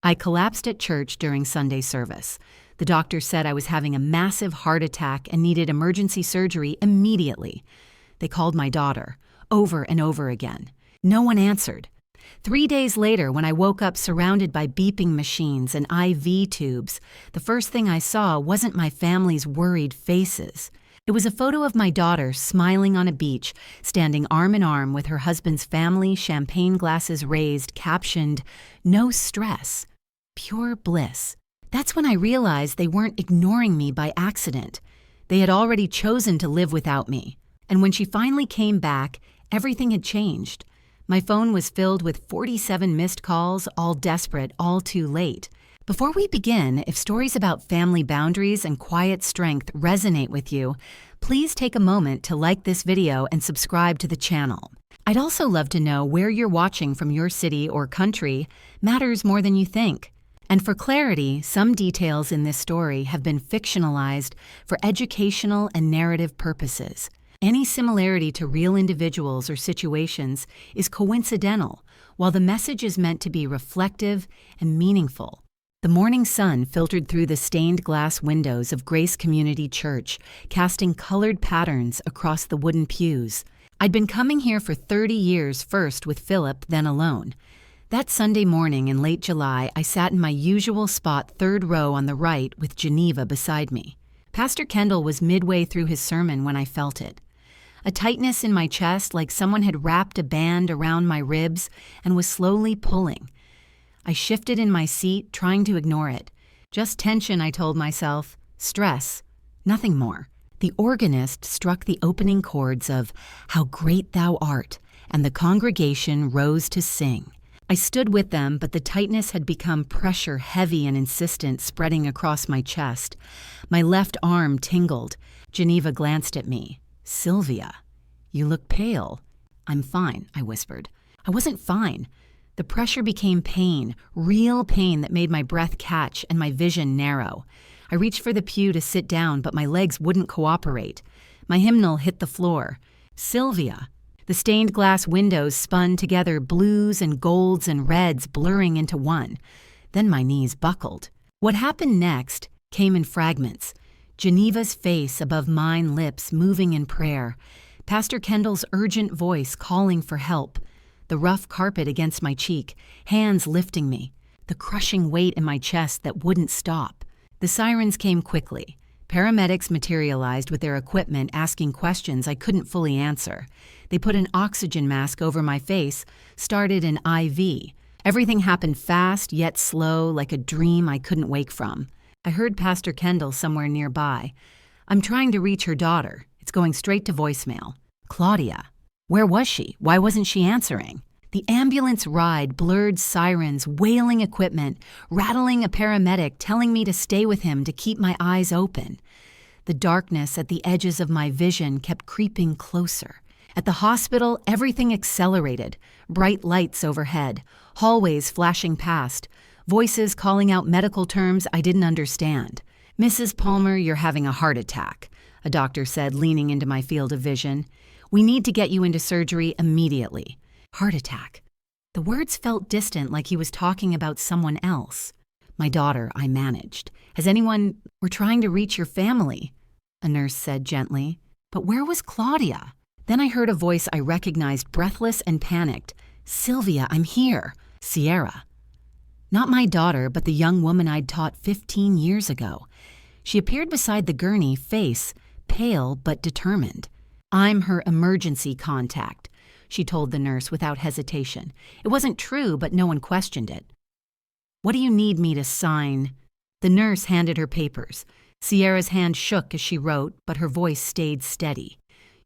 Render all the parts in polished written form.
I collapsed at church during Sunday service. The doctor said I was having a massive heart attack and needed emergency surgery immediately. They called my daughter, over and over again. No one answered. 3 days later, when I woke up surrounded by beeping machines and IV tubes, the first thing I saw wasn't my family's worried faces. It was a photo of my daughter smiling on a beach, standing arm in arm with her husband's family, champagne glasses raised, captioned, "No stress, pure bliss." That's when I realized they weren't ignoring me by accident. They had already chosen to live without me. And when she finally came back, everything had changed. My phone was filled with 47 missed calls, all desperate, all too late. Before we begin, if stories about family boundaries and quiet strength resonate with you, please take a moment to like this video and subscribe to the channel. I'd also love to know where you're watching from. Your city or country matters more than you think. And for clarity, some details in this story have been fictionalized for educational and narrative purposes. Any similarity to real individuals or situations is coincidental, while the message is meant to be reflective and meaningful. The morning sun filtered through the stained glass windows of Grace Community Church, casting colored patterns across the wooden pews. I'd been coming here for 30 years, first with Philip, then alone. That Sunday morning in late July, I sat in my usual spot, third row on the right, with Geneva beside me. Pastor Kendall was midway through his sermon when I felt it. A tightness in my chest, like someone had wrapped a band around my ribs and was slowly pulling. I shifted in my seat, trying to ignore it. Just tension, I told myself. Stress. Nothing more. The organist struck the opening chords of "How Great Thou Art," and the congregation rose to sing. I stood with them, but the tightness had become pressure, heavy and insistent, spreading across my chest. My left arm tingled. Geneva glanced at me. "Sylvia, you look pale." "I'm fine," I whispered. I wasn't fine. The pressure became pain, real pain that made my breath catch and my vision narrow. I reached for the pew to sit down, but my legs wouldn't cooperate. My hymnal hit the floor. "Sylvia." The stained glass windows spun together, blues and golds and reds blurring into one. Then my knees buckled. What happened next came in fragments. Geneva's face above mine, lips moving in prayer. Pastor Kendall's urgent voice calling for help. The rough carpet against my cheek, hands lifting me. The crushing weight in my chest that wouldn't stop. The sirens came quickly. Paramedics materialized with their equipment, asking questions I couldn't fully answer. They put an oxygen mask over my face, started an IV. Everything happened fast, yet slow, like a dream I couldn't wake from. I heard Pastor Kendall somewhere nearby. "I'm trying to reach her daughter. It's going straight to voicemail." "Claudia. Where was she? Why wasn't she answering?" The ambulance ride, blurred sirens, wailing equipment, rattling a paramedic telling me to stay with him to keep my eyes open. The darkness at the edges of my vision kept creeping closer. At the hospital, everything accelerated. Bright lights overhead, hallways flashing past, voices calling out medical terms I didn't understand. "Mrs. Palmer, you're having a heart attack," a doctor said, leaning into my field of vision. "We need to get you into surgery immediately." Heart attack. The words felt distant, like he was talking about someone else. "My daughter," I managed. "We're trying to reach your family," a nurse said gently. But where was Claudia? Then I heard a voice I recognized, breathless and panicked. "Sylvia, I'm here." Sierra. Not my daughter, but the young woman I'd taught 15 years ago. She appeared beside the gurney, face pale but determined. "I'm her emergency contact," she told the nurse without hesitation. It wasn't true, but no one questioned it. "What do you need me to sign?" The nurse handed her papers. Sierra's hand shook as she wrote, but her voice stayed steady.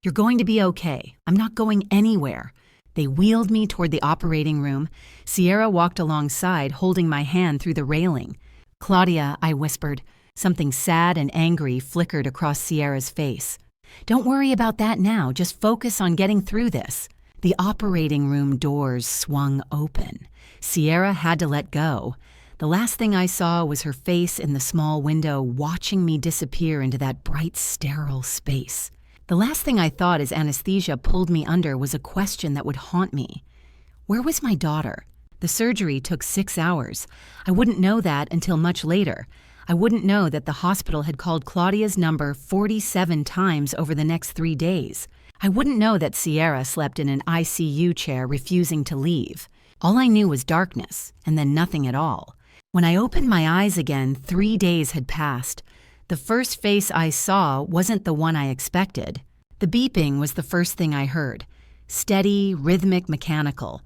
"You're going to be okay. I'm not going anywhere." They wheeled me toward the operating room. Sierra walked alongside, holding my hand through the railing. "Claudia," I whispered. Something sad and angry flickered across Sierra's face. "Don't worry about that now. Just focus on getting through this." The operating room doors swung open. Sierra had to let go. The last thing I saw was her face in the small window, watching me disappear into that bright, sterile space. The last thing I thought as anesthesia pulled me under was a question that would haunt me. Where was my daughter? The surgery took 6 hours. I wouldn't know that until much later. I wouldn't know that the hospital had called Claudia's number 47 times over the next 3 days. I wouldn't know that Sierra slept in an ICU chair refusing to leave. All I knew was darkness, and then nothing at all. When I opened my eyes again, 3 days had passed. The first face I saw wasn't the one I expected. The beeping was the first thing I heard. Steady, rhythmic, mechanical.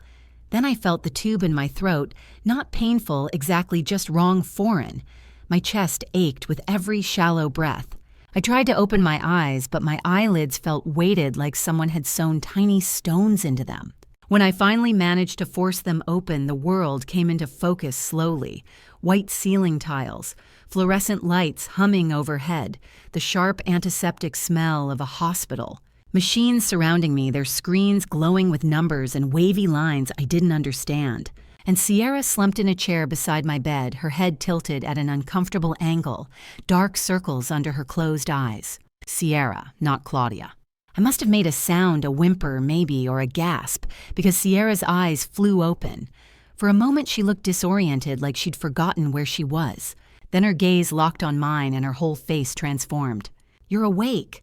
Then I felt the tube in my throat, not painful exactly, just wrong foreign. My chest ached with every shallow breath. I tried to open my eyes, but my eyelids felt weighted like someone had sewn tiny stones into them. When I finally managed to force them open, the world came into focus slowly. White ceiling tiles, fluorescent lights humming overhead, the sharp antiseptic smell of a hospital. Machines surrounding me, their screens glowing with numbers and wavy lines I didn't understand. And Sierra slumped in a chair beside my bed, her head tilted at an uncomfortable angle, dark circles under her closed eyes. Sierra, not Claudia. I must have made a sound, a whimper maybe, or a gasp, because Sierra's eyes flew open. For a moment she looked disoriented, like she'd forgotten where she was. Then her gaze locked on mine and her whole face transformed. "You're awake."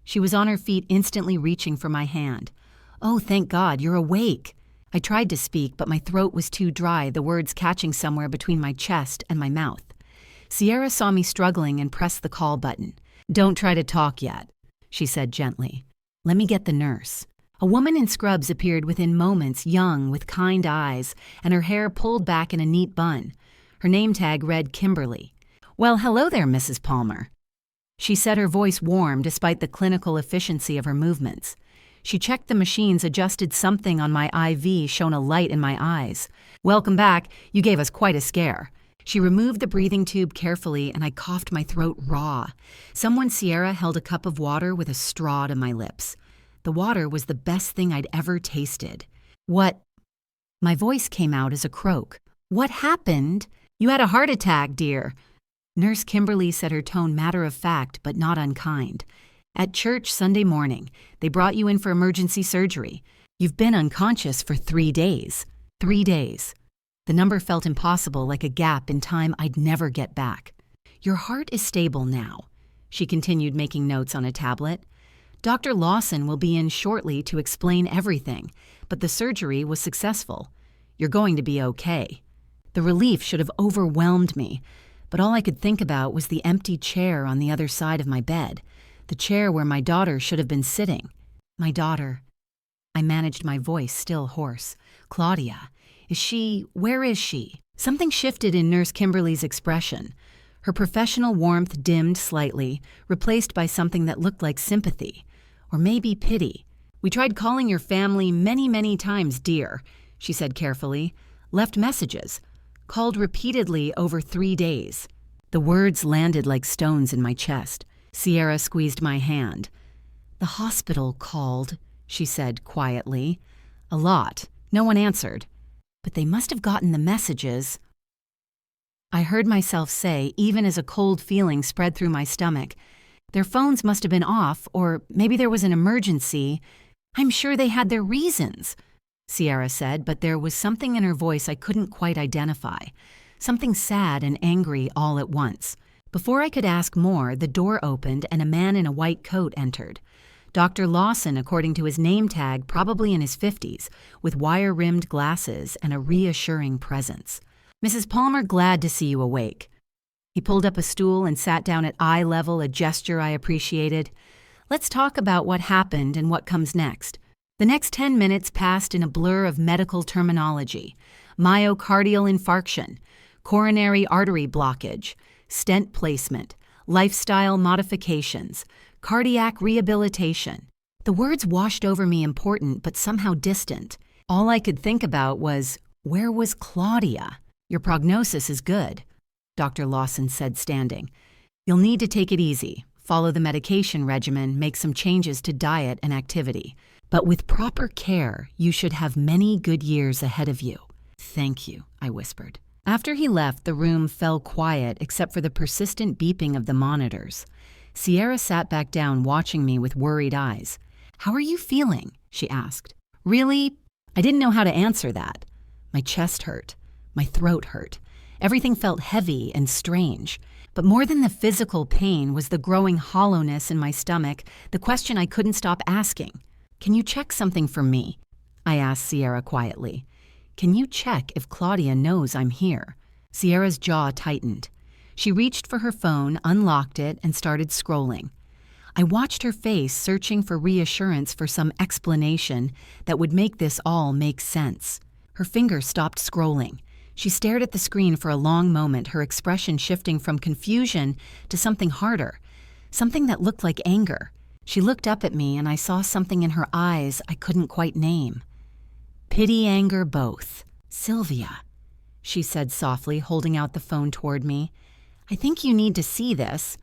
She was on her feet, instantly reaching for my hand. "Oh, thank God, you're awake." I tried to speak, but my throat was too dry, the words catching somewhere between my chest and my mouth. Sierra saw me struggling and pressed the call button. "Don't try to talk yet," she said gently. "Let me get the nurse." A woman in scrubs appeared within moments, young, with kind eyes, and her hair pulled back in a neat bun. Her name tag read Kimberly. "Well, hello there, Mrs. Palmer." She said, her voice warm despite the clinical efficiency of her movements. She checked the machines, adjusted something on my IV, shone a light in my eyes. "Welcome back. You gave us quite a scare." She removed the breathing tube carefully, and I coughed my throat raw. Sierra held a cup of water with a straw to my lips. The water was the best thing I'd ever tasted. "What?" My voice came out as a croak. "What happened?" "You had a heart attack, dear." Nurse Kimberly said, her tone matter-of-fact but not unkind. "At church Sunday morning. They brought you in for emergency surgery. You've been unconscious for 3 days. 3 days." The number felt impossible, like a gap in time I'd never get back. "Your heart is stable now," she continued, making notes on a tablet. "Dr. Lawson will be in shortly to explain everything, but the surgery was successful. You're going to be okay." The relief should have overwhelmed me, but all I could think about was the empty chair on the other side of my bed, the chair where my daughter should have been sitting. My daughter. I managed my voice, still hoarse. "Claudia. Where is she?" Something shifted in Nurse Kimberly's expression. Her professional warmth dimmed slightly, replaced by something that looked like sympathy, or maybe pity. "We tried calling your family many, many times, dear," she said carefully. "Left messages. Called repeatedly over 3 days." The words landed like stones in my chest. Sierra squeezed my hand. "The hospital called," she said quietly. "A lot. No one answered. But they must have gotten the messages." I heard myself say, even as a cold feeling spread through my stomach, "Their phones must have been off, or maybe there was an emergency. I'm sure they had their reasons," Sierra said, but there was something in her voice I couldn't quite identify. Something sad and angry all at once. Before I could ask more, the door opened and a man in a white coat entered. Dr. Lawson, according to his name tag, probably in his 50s, with wire-rimmed glasses and a reassuring presence. "Mrs. Palmer, glad to see you awake." He pulled up a stool and sat down at eye level, a gesture I appreciated. "Let's talk about what happened and what comes next." The next 10 minutes passed in a blur of medical terminology. Myocardial infarction, coronary artery blockage, stent placement, lifestyle modifications, cardiac rehabilitation. The words washed over me, important but somehow distant. All I could think about was, where was Claudia? "Your prognosis is good," Dr. Lawson said, standing. "You'll need to take it easy, follow the medication regimen, make some changes to diet and activity. But with proper care, you should have many good years ahead of you." "Thank you," I whispered. After he left, the room fell quiet except for the persistent beeping of the monitors. Sierra sat back down, watching me with worried eyes. "How are you feeling?" she asked. "Really?" I didn't know how to answer that. My chest hurt. My throat hurt. Everything felt heavy and strange. But more than the physical pain was the growing hollowness in my stomach, the question I couldn't stop asking. "Can you check something for me?" I asked Sierra quietly. "Can you check if Claudia knows I'm here?" Sierra's jaw tightened. She reached for her phone, unlocked it, and started scrolling. I watched her face, searching for reassurance, for some explanation that would make this all make sense. Her finger stopped scrolling. She stared at the screen for a long moment, her expression shifting from confusion to something harder, something that looked like anger. She looked up at me, and I saw something in her eyes I couldn't quite name. Pity, anger, both. "Sylvia," she said softly, holding out the phone toward me. "I think you need to see this.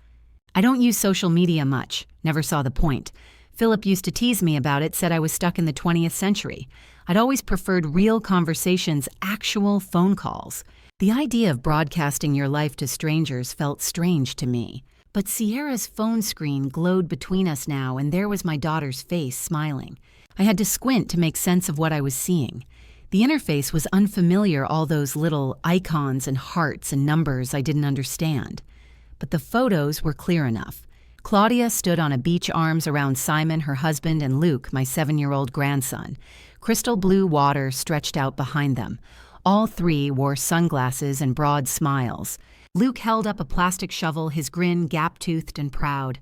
I don't use social media much, never saw the point. Philip used to tease me about it, said I was stuck in the 20th century. I'd always preferred real conversations, actual phone calls. The idea of broadcasting your life to strangers felt strange to me. But Sierra's phone screen glowed between us now, and there was my daughter's face smiling. I had to squint to make sense of what I was seeing. The interface was unfamiliar, all those little icons and hearts and numbers I didn't understand. But the photos were clear enough. Claudia stood on a beach, arms around Simon, her husband, and Luke, my 7-year-old grandson. Crystal blue water stretched out behind them. All three wore sunglasses and broad smiles. Luke held up a plastic shovel, his grin gap-toothed and proud.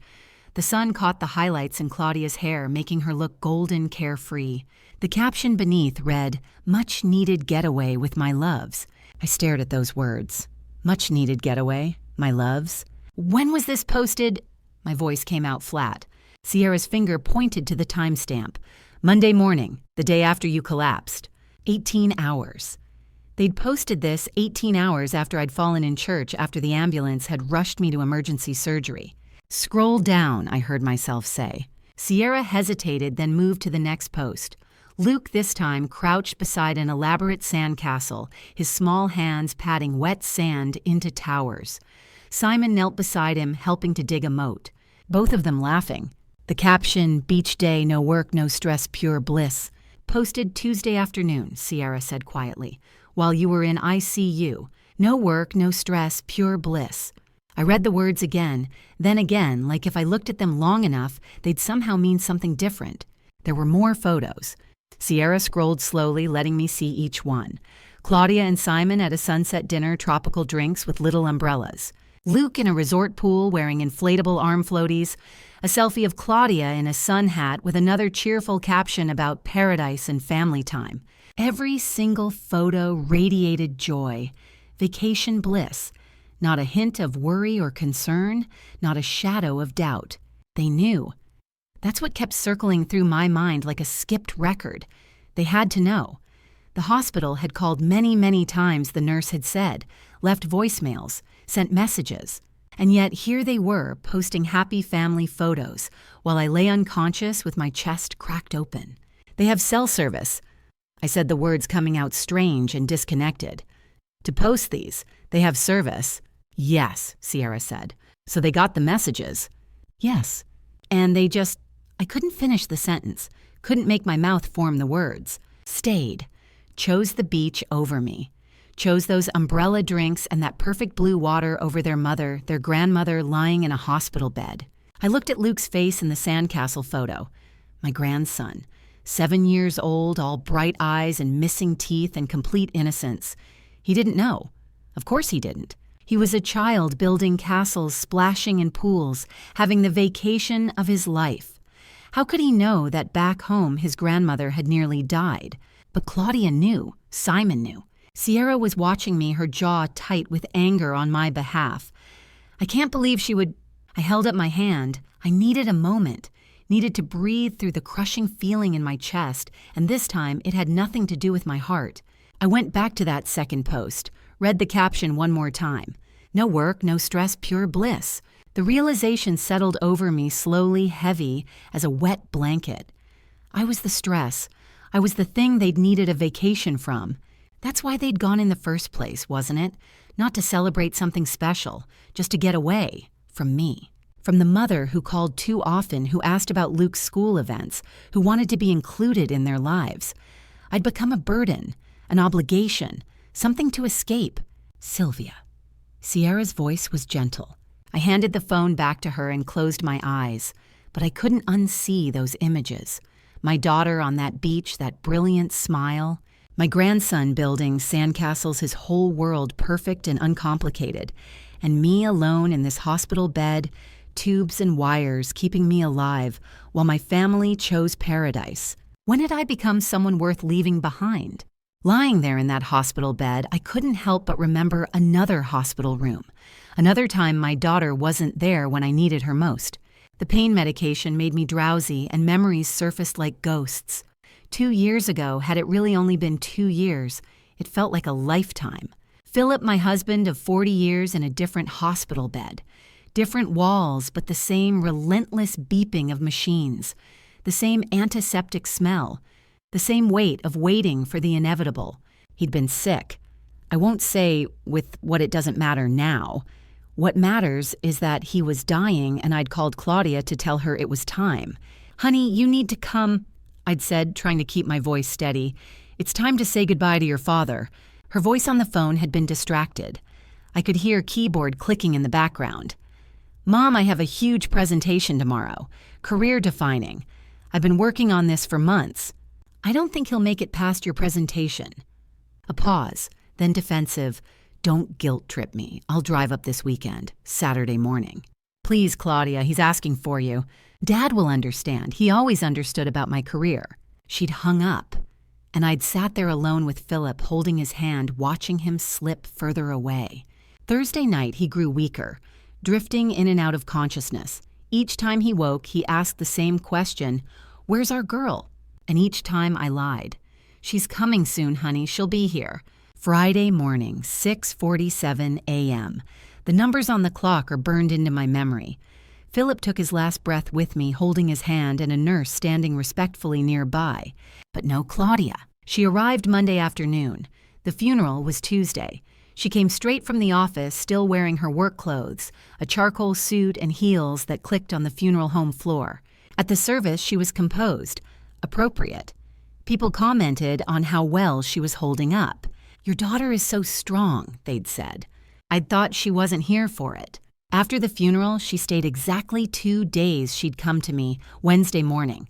The sun caught the highlights in Claudia's hair, making her look golden, carefree. The caption beneath read, "Much needed getaway with my loves." I stared at those words. Much needed getaway, my loves. "When was this posted?" My voice came out flat. Sierra's finger pointed to the timestamp. "Monday morning, the day after you collapsed. 18 hours. They'd posted this 18 hours after I'd fallen in church after the ambulance had rushed me to emergency surgery. "Scroll down," I heard myself say. Sierra hesitated, then moved to the next post. Luke, this time, crouched beside an elaborate sandcastle, his small hands patting wet sand into towers. Simon knelt beside him, helping to dig a moat. Both of them laughing. The caption, "Beach day, no work, no stress, pure bliss." "Posted Tuesday afternoon," Sierra said quietly, "while you were in ICU. No work, no stress, pure bliss." I read the words again, then again, like if I looked at them long enough, they'd somehow mean something different. There were more photos. Sierra scrolled slowly, letting me see each one. Claudia and Simon at a sunset dinner, tropical drinks with little umbrellas. Luke in a resort pool wearing inflatable arm floaties. A selfie of Claudia in a sun hat with another cheerful caption about paradise and family time. Every single photo radiated joy, vacation bliss. Not a hint of worry or concern, not a shadow of doubt. They knew. That's what kept circling through my mind like a skipped record. They had to know. The hospital had called many, many times, the nurse had said, left voicemails, sent messages. And yet here they were, posting happy family photos, while I lay unconscious with my chest cracked open. "They have cell service." I said the words coming out strange and disconnected. "To post these, they have service." "Yes," Sierra said. "So they got the messages." "Yes. And they just..." I couldn't finish the sentence, couldn't make my mouth form the words. "Stayed. Chose the beach over me. Chose those umbrella drinks and that perfect blue water over their mother, their grandmother lying in a hospital bed." I looked at Luke's face in the sandcastle photo. My grandson. 7 years old, all bright eyes and missing teeth and complete innocence. He didn't know. Of course he didn't. He was a child building castles, splashing in pools, having the vacation of his life. How could he know that back home his grandmother had nearly died? But Claudia knew. Simon knew. Sierra was watching me, her jaw tight with anger on my behalf. I can't believe she would... I held up my hand. I needed a moment. Needed to breathe through the crushing feeling in my chest, and this time it had nothing to do with my heart. I went back to that second post, read the caption one more time. No work, no stress, pure bliss. The realization settled over me slowly, heavy as a wet blanket. I was the stress. I was the thing they'd needed a vacation from. That's why they'd gone in the first place, wasn't it? Not to celebrate something special, just to get away from me. From the mother who called too often, who asked about Luke's school events, who wanted to be included in their lives. I'd become a burden an obligation, something to escape. Sylvia. Sierra's voice was gentle. I handed the phone back to her and closed my eyes, but I couldn't unsee those images. My daughter on that beach, that brilliant smile. My grandson building sandcastles, his whole world perfect and uncomplicated. And me alone in this hospital bed, tubes and wires keeping me alive, while my family chose paradise. When had I become someone worth leaving behind? Lying there in that hospital bed, I couldn't help but remember another hospital room. Another time my daughter wasn't there when I needed her most. The pain medication made me drowsy and memories surfaced like ghosts. 2 years ago, had it really only been 2 years, it felt like a lifetime. Philip, my husband of 40 years in a different hospital bed. Different walls, but the same relentless beeping of machines. The same antiseptic smell. The same weight of waiting for the inevitable. He'd been sick. I won't say with what it doesn't matter now. What matters is that he was dying and I'd called Claudia to tell her it was time. "Honey, you need to come," I'd said, trying to keep my voice steady. "It's time to say goodbye to your father." Her voice on the phone had been distracted. I could hear keyboard clicking in the background. "Mom, I have a huge presentation tomorrow. Career-defining. I've been working on this for months. I don't think he'll make it past your presentation." A pause, then defensive. "Don't guilt-trip me. I'll drive up this weekend, Saturday morning." "Please, Claudia, he's asking for you. Dad will understand. He always understood about my career." She'd hung up, and I'd sat there alone with Philip, holding his hand, watching him slip further away. Thursday night, he grew weaker, drifting in and out of consciousness. Each time he woke, he asked the same question, "Where's our girl?" And each time I lied. "She's coming soon, honey. She'll be here." Friday morning, 6:47 a.m. The numbers on the clock are burned into my memory. Philip took his last breath with me, holding his hand, and a nurse standing respectfully nearby. But no Claudia. She arrived Monday afternoon. The funeral was Tuesday. She came straight from the office, still wearing her work clothes, a charcoal suit and heels that clicked on the funeral home floor. At the service, she was composed, appropriate. People commented on how well she was holding up. "Your daughter is so strong," they'd said. I'd thought she wasn't here for it. After the funeral, she stayed exactly 2 days. She'd come to me Wednesday morning.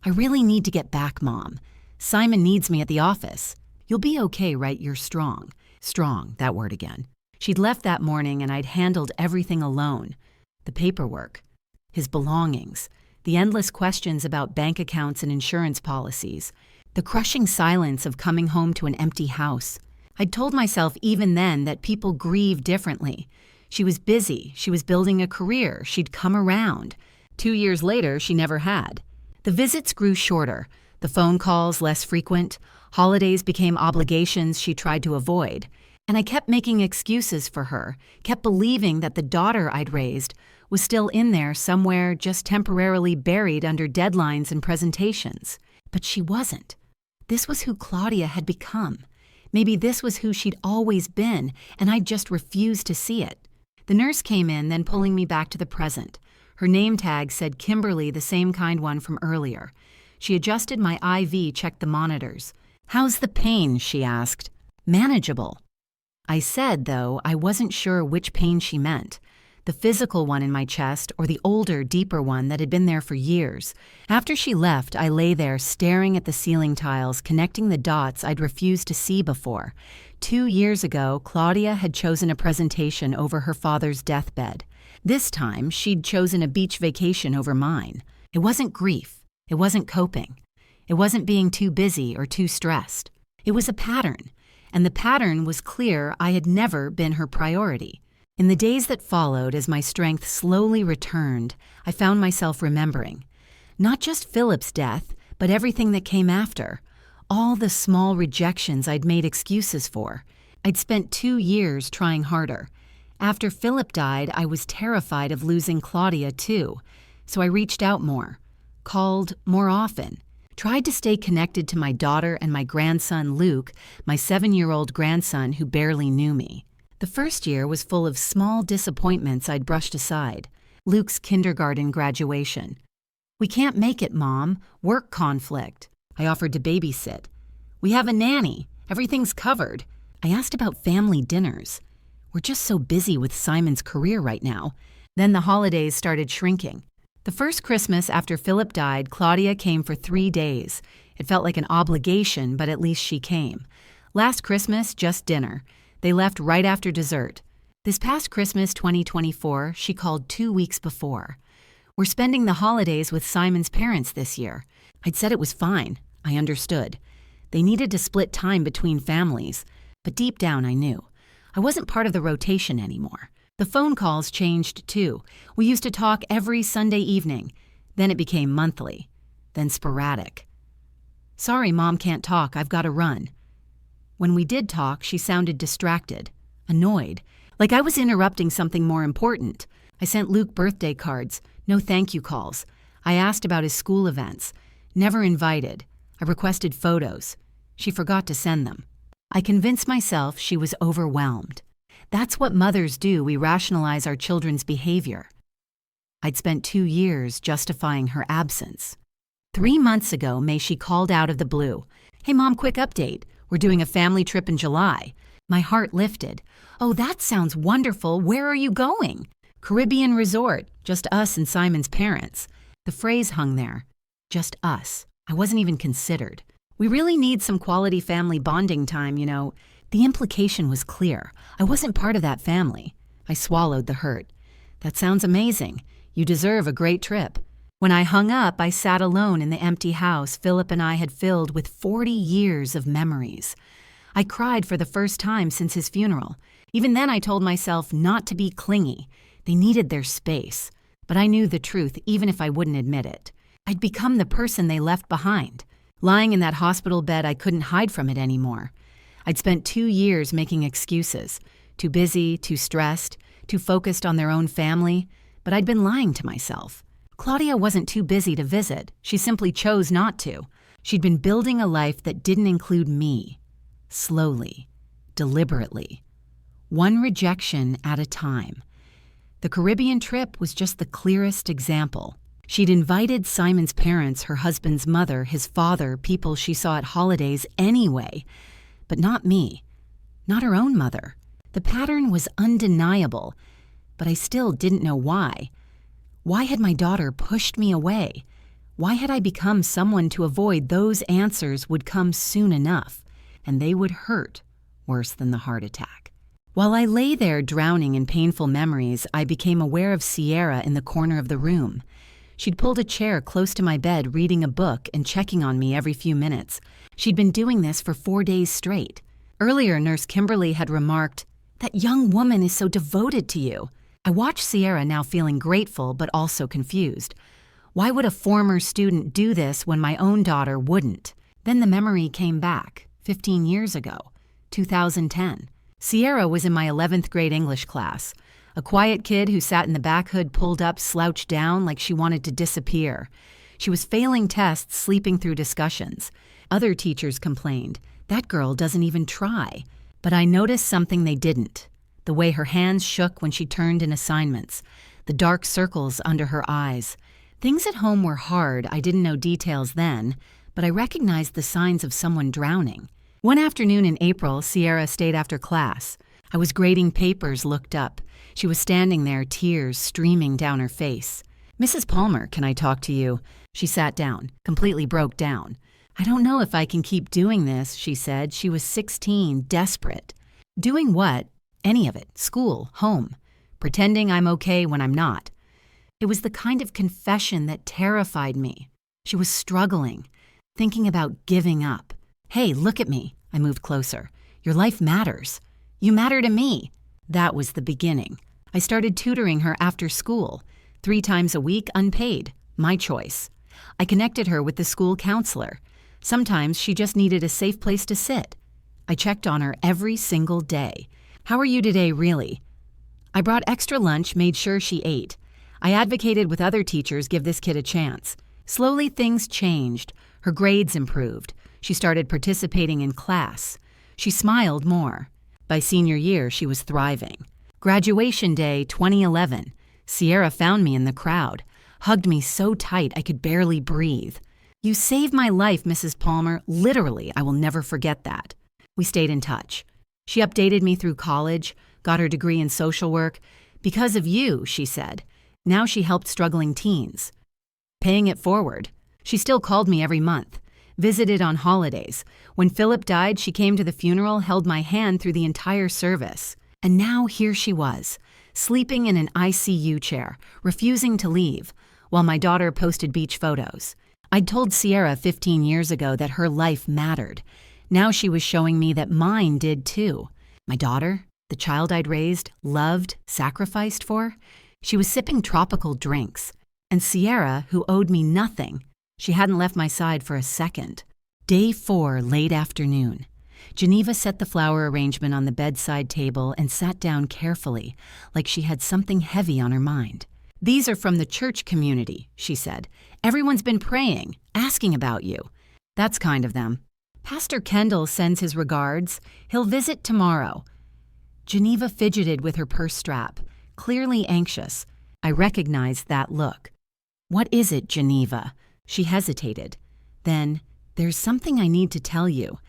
"I really need to get back, Mom. Simon needs me at the office. You'll be okay, right? You're strong." Strong, that word again. She'd left that morning and I'd handled everything alone. The paperwork, his belongings, the endless questions about bank accounts and insurance policies, the crushing silence of coming home to an empty house. I'd told myself even then that people grieve differently. She was busy, she was building a career, she'd come around. 2 years later, she never had. The visits grew shorter, the phone calls less frequent, holidays became obligations she tried to avoid. And I kept making excuses for her, kept believing that the daughter I'd raised was still in there somewhere, just temporarily buried under deadlines and presentations. But she wasn't. This was who Claudia had become. Maybe this was who she'd always been, and I just refused to see it. The nurse came in, then pulling me back to the present. Her name tag said Kimberly, the same kind one from earlier. She adjusted my IV, checked the monitors. "How's the pain?" she asked. "Manageable." I said, though, I wasn't sure which pain she meant. The physical one in my chest or the older, deeper one that had been there for years. After she left, I lay there staring at the ceiling tiles, connecting the dots I'd refused to see before. 2 years ago, Claudia had chosen a presentation over her father's deathbed. This time, she'd chosen a beach vacation over mine. It wasn't grief. It wasn't coping. It wasn't being too busy or too stressed. It was a pattern, and the pattern was clear. I had never been her priority. In the days that followed, as my strength slowly returned, I found myself remembering. Not just Philip's death, but everything that came after. All the small rejections I'd made excuses for. I'd spent 2 years trying harder. After Philip died, I was terrified of losing Claudia too. So I reached out more, called more often, tried to stay connected to my daughter and my grandson Luke, my 7-year-old grandson who barely knew me. The first year was full of small disappointments I'd brushed aside. Luke's kindergarten graduation. "We can't make it, Mom. Work conflict." I offered to babysit. "We have a nanny." Everything's covered. I asked about family dinners. We're just so busy with Simon's career right now. Then the holidays started shrinking. The first Christmas after Philip died, Claudia came for 3 days. It felt like an obligation, but at least she came. Last Christmas, just dinner. They left right after dessert. This past Christmas 2024, she called 2 weeks before. We're spending the holidays with Simon's parents this year. I'd said it was fine. I understood. They needed to split time between families, but deep down I knew. I wasn't part of the rotation anymore. The phone calls changed too. We used to talk every Sunday evening. Then it became monthly. Then sporadic. Sorry, Mom can't talk. I've got to run. When we did talk, she sounded distracted, annoyed, like I was interrupting something more important. I sent Luke birthday cards, no thank you calls. I asked about his school events. Never invited. I requested photos. She forgot to send them. I convinced myself she was overwhelmed. That's what mothers do. We rationalize our children's behavior. I'd spent 2 years justifying her absence. 3 months ago, May, she called out of the blue. Hey, Mom, quick update. We're doing a family trip in July. My heart lifted. Oh, that sounds wonderful. Where are you going? Caribbean resort. Just us and Simon's parents. The phrase hung there. Just us. I wasn't even considered. We really need some quality family bonding time, you know. The implication was clear. I wasn't part of that family. I swallowed the hurt. That sounds amazing. You deserve a great trip. When I hung up, I sat alone in the empty house Philip and I had filled with 40 years of memories. I cried for the first time since his funeral. Even then I told myself not to be clingy. They needed their space. But I knew the truth even if I wouldn't admit it. I'd become the person they left behind. Lying in that hospital bed, I couldn't hide from it anymore. I'd spent 2 years making excuses. Too busy, too stressed, too focused on their own family. But I'd been lying to myself. Claudia wasn't too busy to visit. She simply chose not to. She'd been building a life that didn't include me. Slowly, deliberately. One rejection at a time. The Caribbean trip was just the clearest example. She'd invited Simon's parents, her husband's mother, his father, people she saw at holidays anyway. But not me. Not her own mother. The pattern was undeniable, but I still didn't know why. Why had my daughter pushed me away? Why had I become someone to avoid those answers would come soon enough, and they would hurt worse than the heart attack? While I lay there drowning in painful memories, I became aware of Sierra in the corner of the room. She'd pulled a chair close to my bed, reading a book and checking on me every few minutes. She'd been doing this for 4 days straight. Earlier, Nurse Kimberly had remarked, "That young woman is so devoted to you." I watched Sierra now feeling grateful but also confused. Why would a former student do this when my own daughter wouldn't? Then the memory came back, 15 years ago, 2010. Sierra was in my 11th grade English class. A quiet kid who sat in the back hood pulled up, slouched down like she wanted to disappear. She was failing tests, sleeping through discussions. Other teachers complained, "That girl doesn't even try." But I noticed something they didn't. The way her hands shook when she turned in assignments. The dark circles under her eyes. Things at home were hard. I didn't know details then, but I recognized the signs of someone drowning. One afternoon in April, Sierra stayed after class. I was grading papers, looked up. She was standing there, tears streaming down her face. "Mrs. Palmer, can I talk to you?" She sat down, completely broke down. "I don't know if I can keep doing this," she said. She was 16, desperate. Doing what? Any of it. School, home. Pretending I'm okay when I'm not. It was the kind of confession that terrified me. She was struggling, thinking about giving up. "Hey, look at me." I moved closer. "Your life matters. You matter to me." That was the beginning. I started tutoring her after school, 3 times a week, unpaid. My choice. I connected her with the school counselor. Sometimes she just needed a safe place to sit. I checked on her every single day. "How are you today, really?" I brought extra lunch, made sure she ate. I advocated with other teachers, give this kid a chance. Slowly things changed. Her grades improved. She started participating in class. She smiled more. By senior year, she was thriving. Graduation day, 2011. Sierra found me in the crowd, hugged me so tight I could barely breathe. "You saved my life, Mrs. Palmer. Literally, I will never forget that." We stayed in touch. She updated me through college, got her degree in social work. Because of you, she said. Now she helped struggling teens. Paying it forward. She still called me every month. Visited on holidays. When Philip died, she came to the funeral, held my hand through the entire service. And now here she was, sleeping in an ICU chair, refusing to leave, while my daughter posted beach photos. I'd told Sierra 15 years ago that her life mattered. Now she was showing me that mine did too. My daughter, the child I'd raised, loved, sacrificed for, she was sipping tropical drinks. And Sierra, who owed me nothing, she hadn't left my side for a second. Day 4, late afternoon. Geneva set the flower arrangement on the bedside table and sat down carefully, like she had something heavy on her mind. "These are from the church community," she said. "Everyone's been praying, asking about you." "That's kind of them. Pastor Kendall sends his regards. He'll visit tomorrow." Geneva fidgeted with her purse strap, clearly anxious. I recognized that look. "What is it, Geneva?" She hesitated. Then, "There's something I need to tell you.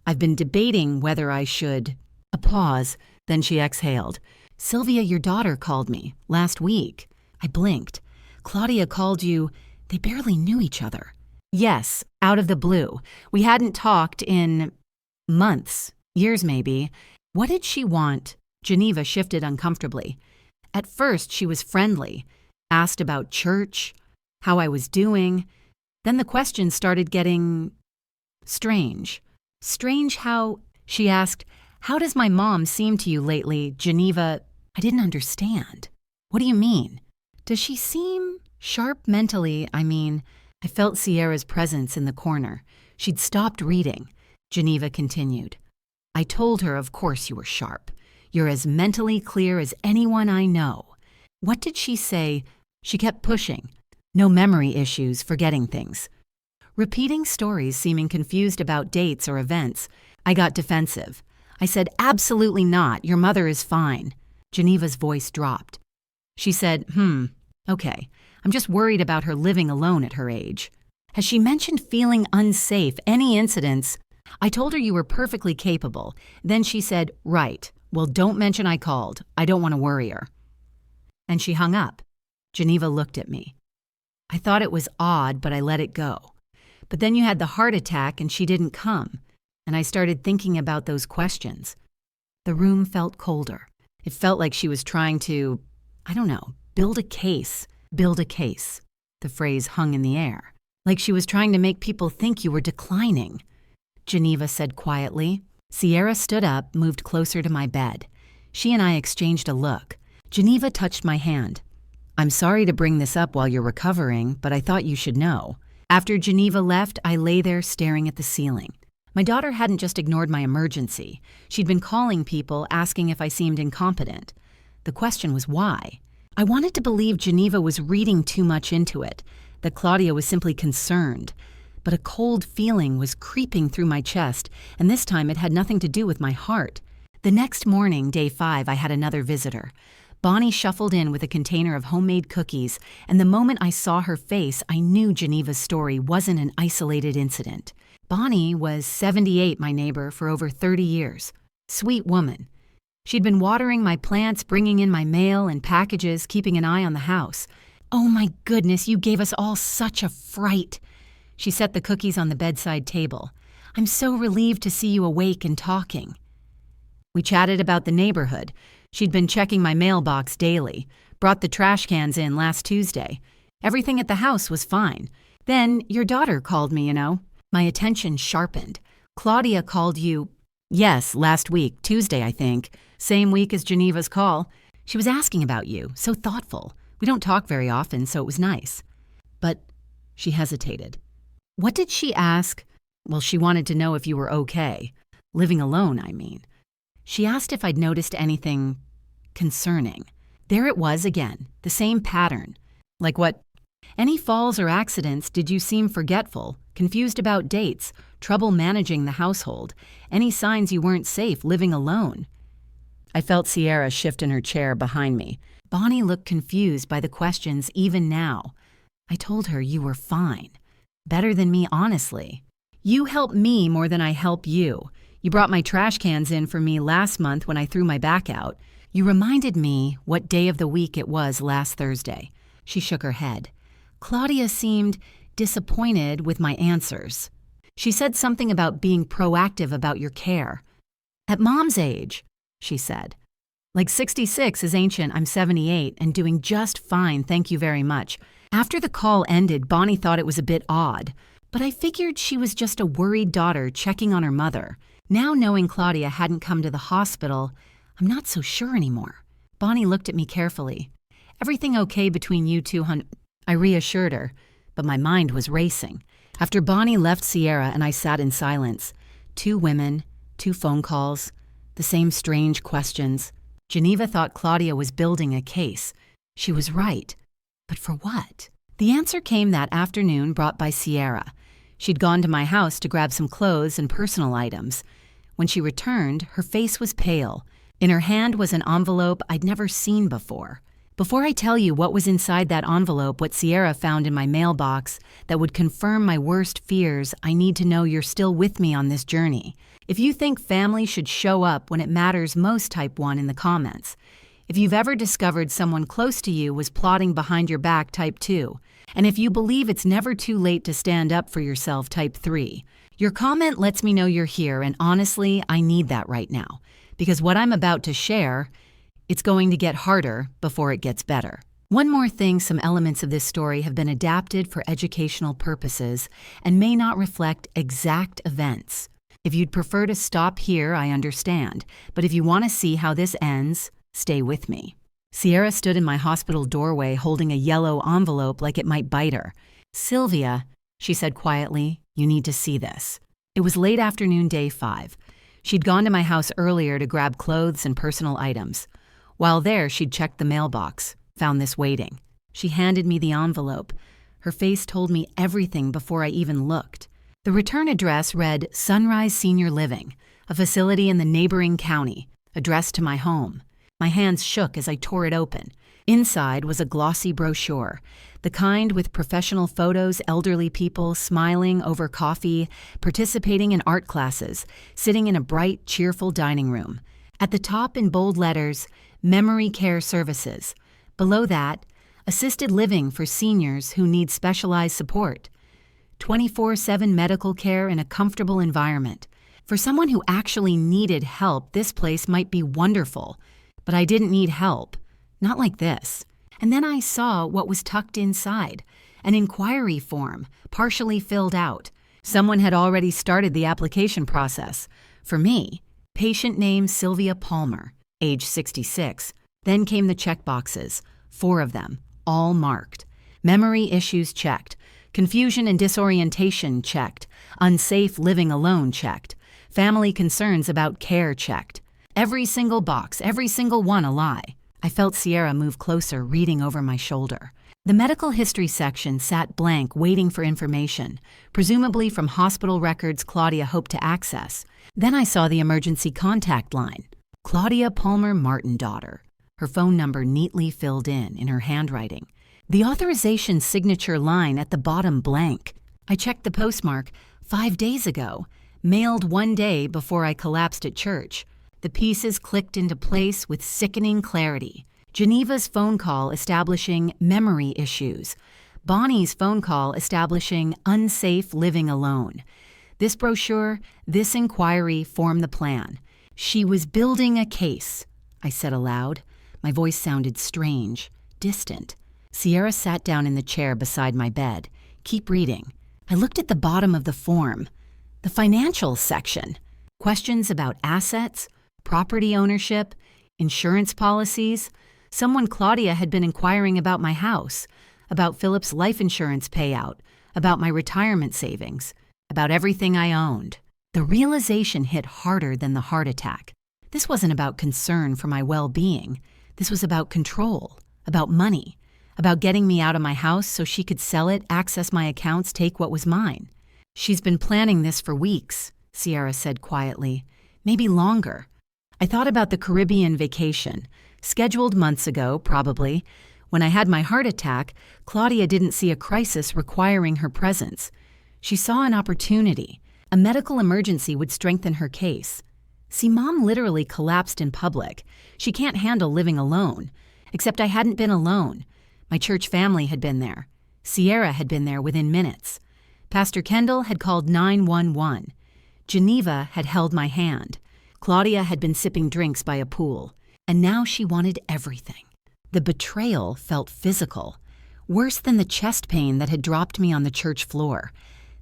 I've been debating whether I should—" A pause, then she exhaled. "Sylvia, your daughter called me last week." I blinked. "Claudia called you. They barely knew each other." "Yes, out of the blue. We hadn't talked in months, years maybe." "What did she want?" Geneva shifted uncomfortably. "At first, she was friendly, asked about church, how I was doing. Then the questions started getting strange. Strange how," she asked, "how does my mom seem to you lately, Geneva?" I didn't understand. "What do you mean?" "Does she seem sharp mentally, I mean?" I felt Sierra's presence in the corner. She'd stopped reading. Geneva continued. "I told her, of course you were sharp. You're as mentally clear as anyone I know." "What did she say?" She kept pushing. "No memory issues, forgetting things." Repeating stories, seeming confused about dates or events. I got defensive. I said, "Absolutely not. Your mother is fine." Geneva's voice dropped. She said, okay. I'm just worried about her living alone at her age." "Has she mentioned feeling unsafe, any incidents?" "I told her you were perfectly capable." Then she said, "Right. Well, don't mention I called. I don't want to worry her." And she hung up. Geneva looked at me. I thought it was odd, but I let it go. But then you had the heart attack and she didn't come. And I started thinking about those questions. The room felt colder. It felt like she was trying to, build a case. Build a case. The phrase hung in the air. Like she was trying to make people think you were declining. Geneva said quietly. Sierra stood up, moved closer to my bed. She and I exchanged a look. Geneva touched my hand. "I'm sorry to bring this up while you're recovering, but I thought you should know." After Geneva left, I lay there staring at the ceiling. My daughter hadn't just ignored my emergency. She'd been calling people, asking if I seemed incompetent. The question was why. I wanted to believe Geneva was reading too much into it, that Claudia was simply concerned. But a cold feeling was creeping through my chest, and this time it had nothing to do with my heart. The next morning, day 5, I had another visitor. Bonnie shuffled in with a container of homemade cookies, and the moment I saw her face, I knew Geneva's story wasn't an isolated incident. Bonnie was 78, my neighbor, for over 30 years. Sweet woman. She'd been watering my plants, bringing in my mail and packages, keeping an eye on the house. "Oh my goodness, you gave us all such a fright." She set the cookies on the bedside table. "I'm so relieved to see you awake and talking." We chatted about the neighborhood. She'd been checking my mailbox daily, brought the trash cans in last Tuesday. Everything at the house was fine. Then your daughter called me, My attention sharpened. "Claudia called you." "Yes, last week, Tuesday, I think. Same week as Geneva's call. She was asking about you, so thoughtful. We don't talk very often, so it was nice." "But," she hesitated. "What did she ask?" "Well, she wanted to know if you were okay. Living alone, I mean. She asked if I'd noticed anything concerning." There it was again, the same pattern. "Like what?" "Any falls or accidents? Did you seem forgetful, confused about dates, trouble managing the household? Any signs you weren't safe living alone?" I felt Sierra shift in her chair behind me. Bonnie looked confused by the questions even now. I told her you were fine. Better than me, honestly. "You help me more than I help you. You brought my trash cans in for me last month when I threw my back out. You reminded me what day of the week it was last Thursday." She shook her head. Claudia seemed disappointed with my answers. She said something about being proactive about your care. "At Mom's age," she said. "Like 66 is ancient, I'm 78 and doing just fine, thank you very much." After the call ended, Bonnie thought it was a bit odd, but I figured she was just a worried daughter checking on her mother. Now knowing Claudia hadn't come to the hospital, I'm not so sure anymore. Bonnie looked at me carefully. "Everything okay between you two, hon?" I reassured her, but my mind was racing. After Bonnie left Sierra and I sat in silence, 2 women, 2 phone calls, the same strange questions. Geneva thought Claudia was building a case. She was right. But for what? The answer came that afternoon, brought by Sierra. She'd gone to my house to grab some clothes and personal items. When she returned, her face was pale. In her hand was an envelope I'd never seen before. Before I tell you what was inside that envelope, what Sierra found in my mailbox that would confirm my worst fears, I need to know you're still with me on this journey. If you think family should show up when it matters most, type 1 in the comments. If you've ever discovered someone close to you was plotting behind your back, type 2. And if you believe it's never too late to stand up for yourself, type 3. Your comment lets me know you're here, and honestly, I need that right now. Because what I'm about to share, it's going to get harder before it gets better. One more thing, some elements of this story have been adapted for educational purposes and may not reflect exact events. If you'd prefer to stop here, I understand, but if you want to see how this ends, stay with me. Sierra stood in my hospital doorway holding a yellow envelope like it might bite her. "Sylvia," she said quietly, "you need to see this." It was late afternoon, day 5. She'd gone to my house earlier to grab clothes and personal items. While there, she'd checked the mailbox, found this waiting. She handed me the envelope. Her face told me everything before I even looked. The return address read Sunrise Senior Living, a facility in the neighboring county, addressed to my home. My hands shook as I tore it open. Inside was a glossy brochure, the kind with professional photos, elderly people smiling over coffee, participating in art classes, sitting in a bright, cheerful dining room. At the top in bold letters, Memory Care Services. Below that, assisted living for seniors who need specialized support. 24/7 medical care in a comfortable environment. For someone who actually needed help, this place might be wonderful. But I didn't need help. Not like this. And then I saw what was tucked inside. An inquiry form, partially filled out. Someone had already started the application process. For me, patient name Sylvia Palmer, age 66. Then came the checkboxes, 4 of them, all marked. Memory issues checked. Confusion and disorientation checked. Unsafe living alone checked. Family concerns about care checked. Every single box, every single one a lie. I felt Sierra move closer, reading over my shoulder. The medical history section sat blank, waiting for information, presumably from hospital records Claudia hoped to access. Then I saw the emergency contact line. Claudia Palmer Martin, daughter. Her phone number neatly filled in her handwriting. The authorization signature line at the bottom blank. I checked the postmark, 5 days ago, mailed 1 day before I collapsed at church. The pieces clicked into place with sickening clarity. Geneva's phone call establishing memory issues. Bonnie's phone call establishing unsafe living alone. This brochure, this inquiry formed the plan. She was building a case, I said aloud. My voice sounded strange, distant. Sierra sat down in the chair beside my bed. "Keep reading." I looked at the bottom of the form. The financial section. Questions about assets, property ownership, insurance policies. Someone Claudia had been inquiring about my house, about Philip's life insurance payout, about my retirement savings, about everything I owned. The realization hit harder than the heart attack. This wasn't about concern for my well-being. This was about control, about money, about getting me out of my house so she could sell it, access my accounts, take what was mine. "She's been planning this for weeks," Sierra said quietly. "Maybe longer." I thought about the Caribbean vacation, scheduled months ago, probably. When I had my heart attack, Claudia didn't see a crisis requiring her presence. She saw an opportunity, A medical emergency would strengthen her case. See, Mom literally collapsed in public. She can't handle living alone. Except I hadn't been alone. My church family had been there. Sierra had been there within minutes. Pastor Kendall had called 911. Geneva had held my hand. Claudia had been sipping drinks by a pool. And now she wanted everything. The betrayal felt physical. Worse than the chest pain that had dropped me on the church floor.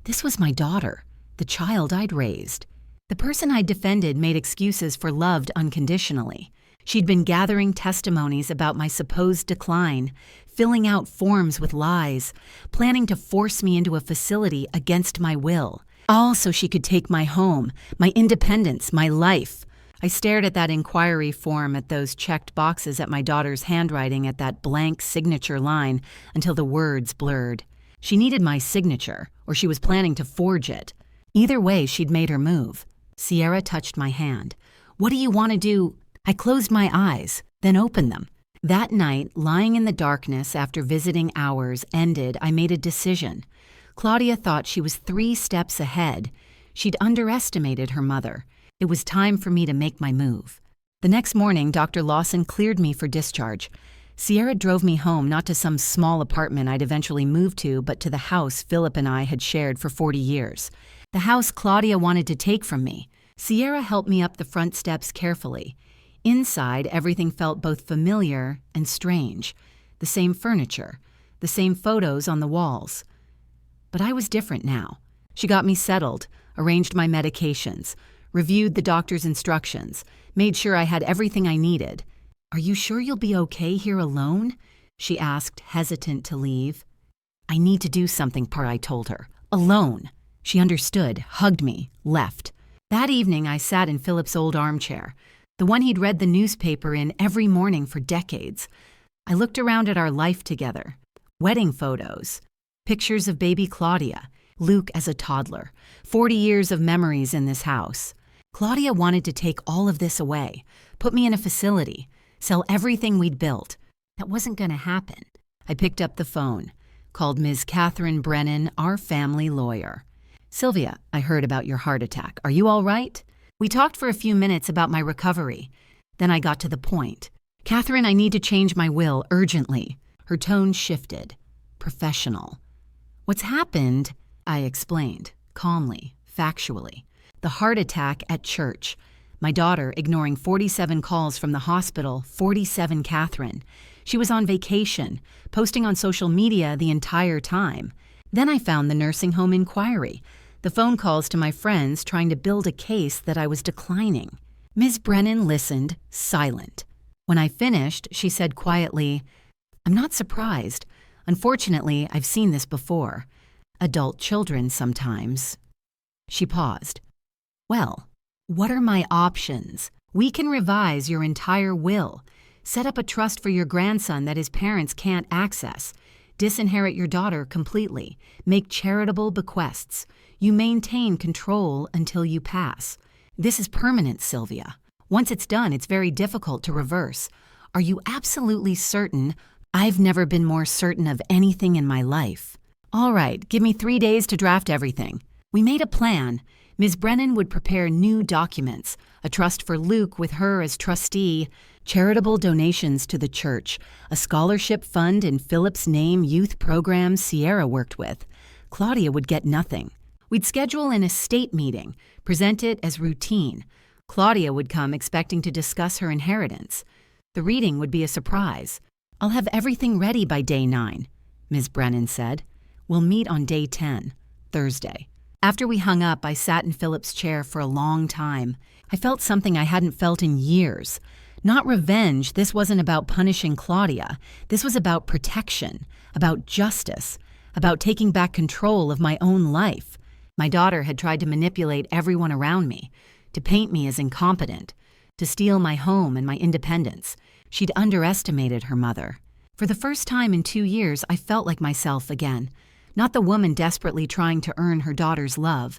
This was my daughter, the child I'd raised. The person I'd defended made excuses for loved unconditionally. She'd been gathering testimonies about my supposed decline, filling out forms with lies, planning to force me into a facility against my will. All so she could take my home, my independence, my life. I stared at that inquiry form, at those checked boxes, at my daughter's handwriting, at that blank signature line, until the words blurred. She needed my signature, or she was planning to forge it. Either way, she'd made her move. Sierra touched my hand. "What do you want to do?" I closed my eyes, then opened them. That night, lying in the darkness after visiting hours ended, I made a decision. Claudia thought she was 3 steps ahead. She'd underestimated her mother. It was time for me to make my move. The next morning, Dr. Lawson cleared me for discharge. Sierra drove me home, not to some small apartment I'd eventually moved to, but to the house Philip and I had shared for 40 years. The house Claudia wanted to take from me. Sierra helped me up the front steps carefully. Inside, everything felt both familiar and strange. The same furniture, the same photos on the walls. But I was different now. She got me settled, arranged my medications, reviewed the doctor's instructions, made sure I had everything I needed. "Are you sure you'll be okay here alone?" she asked, hesitant to leave. "I need to do something," I told her. "Alone." She understood, hugged me, left. That evening, I sat in Philip's old armchair, the one he'd read the newspaper in every morning for decades. I looked around at our life together. Wedding photos, pictures of baby Claudia, Luke as a toddler, 40 years of memories in this house. Claudia wanted to take all of this away, put me in a facility, sell everything we'd built. That wasn't going to happen. I picked up the phone, called Ms. Catherine Brennan, our family lawyer. "Sylvia, I heard about your heart attack. Are you all right?" We talked for a few minutes about my recovery. Then I got to the point. "Catherine, I need to change my will urgently." Her tone shifted. Professional. "What's happened?" I explained, calmly, factually. The heart attack at church. My daughter ignoring 47 calls from the hospital, 47 Catherine. She was on vacation, posting on social media the entire time. Then I found the nursing home inquiry, the phone calls to my friends trying to build a case that I was declining. Ms. Brennan listened, silent. When I finished, she said quietly, "I'm not surprised. Unfortunately, I've seen this before. Adult children sometimes." She paused. "Well, what are my options? We can revise your entire will, set up a trust for your grandson that his parents can't access, disinherit your daughter completely, make charitable bequests. You maintain control until you pass. This is permanent, Sylvia. Once it's done, it's very difficult to reverse. Are you absolutely certain?" "I've never been more certain of anything in my life." "All right, give me 3 days to draft everything." We made a plan. Ms. Brennan would prepare new documents, a trust for Luke with her as trustee, charitable donations to the church, a scholarship fund in Philip's name, youth programs Sierra worked with. Claudia would get nothing. We'd schedule an estate meeting, present it as routine. Claudia would come expecting to discuss her inheritance. The reading would be a surprise. "I'll have everything ready by day 9, Ms. Brennan said. "We'll meet on day 10, Thursday." After we hung up, I sat in Philip's chair for a long time. I felt something I hadn't felt in years. Not revenge. This wasn't about punishing Claudia. This was about protection, about justice, about taking back control of my own life. My daughter had tried to manipulate everyone around me, to paint me as incompetent, to steal my home and my independence. She'd underestimated her mother. For the first time in 2 years, I felt like myself again. Not the woman desperately trying to earn her daughter's love,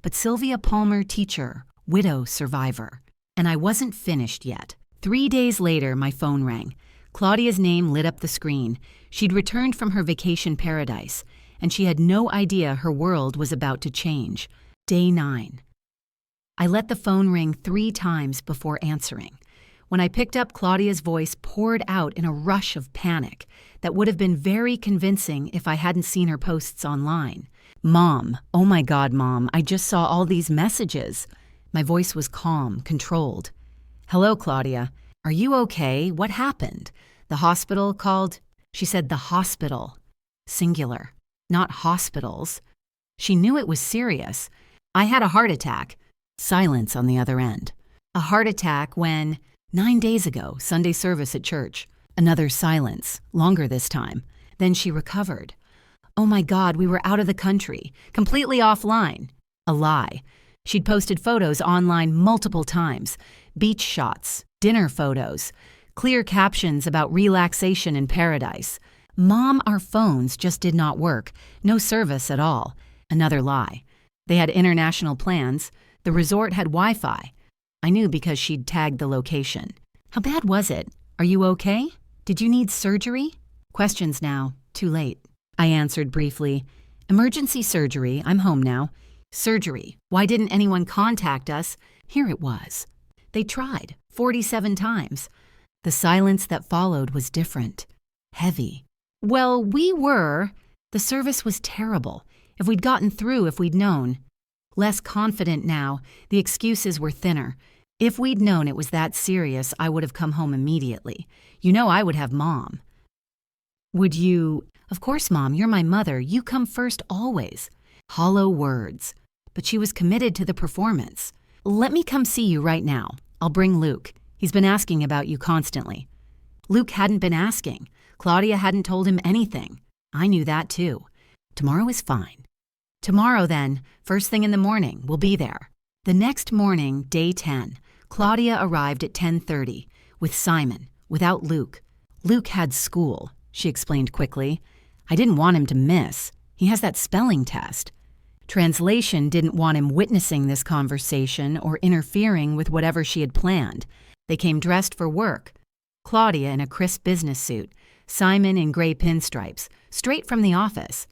but Sylvia Palmer, teacher, widow, survivor. And I wasn't finished yet. 3 days later, my phone rang. Claudia's name lit up the screen. She'd returned from her vacation paradise, and she had no idea her world was about to change. Day 9. I let the phone ring 3 times before answering. When I picked up, Claudia's voice poured out in a rush of panic that would have been very convincing if I hadn't seen her posts online. "Mom, oh my God, Mom, I just saw all these messages." My voice was calm, controlled. "Hello, Claudia. Are you okay? What happened? The hospital called?" She said the hospital. Singular, not hospitals. She knew it was serious. "I had a heart attack." Silence on the other end. "A heart attack when?" 9 days ago, Sunday service at church." Another silence, longer this time. Then she recovered. "Oh my God, we were out of the country, completely offline." A lie. She'd posted photos online multiple times. Beach shots, dinner photos, clear captions about relaxation in paradise. "Mom, our phones just did not work. No service at all." Another lie. They had international plans. The resort had Wi-Fi. I knew because she'd tagged the location. "How bad was it? Are you okay? Did you need surgery?" Questions now, too late. I answered briefly, "Emergency surgery, I'm home now." "Surgery, why didn't anyone contact us?" Here it was. They tried, 47 times. The silence that followed was different. Heavy. "Well, we were." The service was terrible. If we'd gotten through, if we'd known. Less confident now, the excuses were thinner. If we'd known it was that serious, I would have come home immediately. You know I would have Mom. "Would you?" "Of course, Mom, you're my mother. You come first always." Hollow words. But she was committed to the performance. "Let me come see you right now. I'll bring Luke. He's been asking about you constantly." Luke hadn't been asking. Claudia hadn't told him anything. I knew that too. Tomorrow is fine. "Tomorrow then, first thing in the morning, we'll be there." The next morning, day 10, Claudia arrived at 10:30 with Simon, without Luke. "Luke had school," she explained quickly. "I didn't want him to miss. He has that spelling test." Translation didn't want him witnessing this conversation or interfering with whatever she had planned. They came dressed for work. Claudia in a crisp business suit, Simon in gray pinstripes, straight from the office.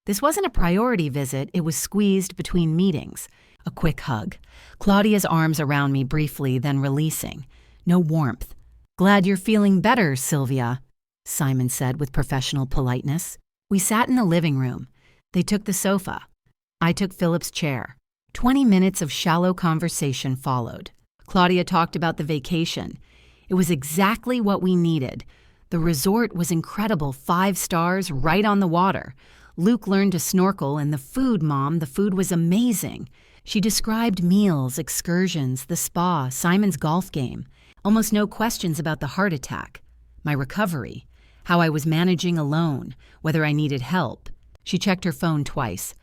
This wasn't a priority visit, it was squeezed between meetings. A quick hug. Claudia's arms around me briefly, then releasing. No warmth. "Glad you're feeling better, Sylvia," Simon said with professional politeness. We sat in the living room. They took the sofa. I took Philip's chair. 20 minutes of shallow conversation followed. Claudia talked about the vacation. It was exactly what we needed. The resort was incredible, 5 stars, right on the water. Luke learned to snorkel, and the food, Mom, the food was amazing. She described meals, excursions, the spa, Simon's golf game. Almost no questions about the heart attack. My recovery. How I was managing alone. Whether I needed help. She checked her phone twice.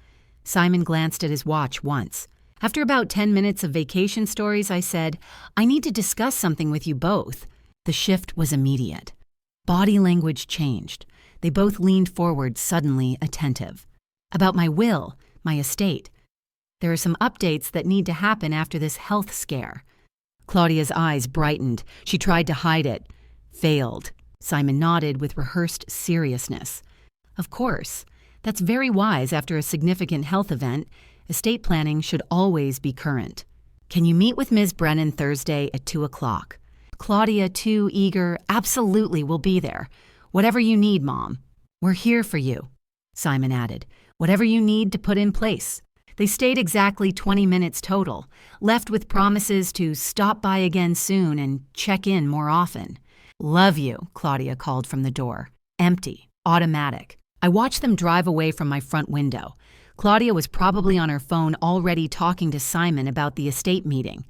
Simon glanced at his watch once. After about 10 minutes of vacation stories, I said, "I need to discuss something with you both." The shift was immediate. Body language changed. They both leaned forward, suddenly attentive. "About my will, my estate. There are some updates that need to happen after this health scare." Claudia's eyes brightened. She tried to hide it. Failed. Simon nodded with rehearsed seriousness. "Of course. That's very wise after a significant health event. Estate planning should always be current. Can you meet with Ms. Brennan Thursday at 2 o'clock? Claudia, too eager. "Absolutely, we'll be there. Whatever you need, Mom." "We're here for you," Simon added. "Whatever you need to put in place." They stayed exactly 20 minutes total, left with promises to stop by again soon and check in more often. "Love you," Claudia called from the door. Empty, automatic. I watched them drive away from my front window. Claudia was probably on her phone already talking to Simon about the estate meeting.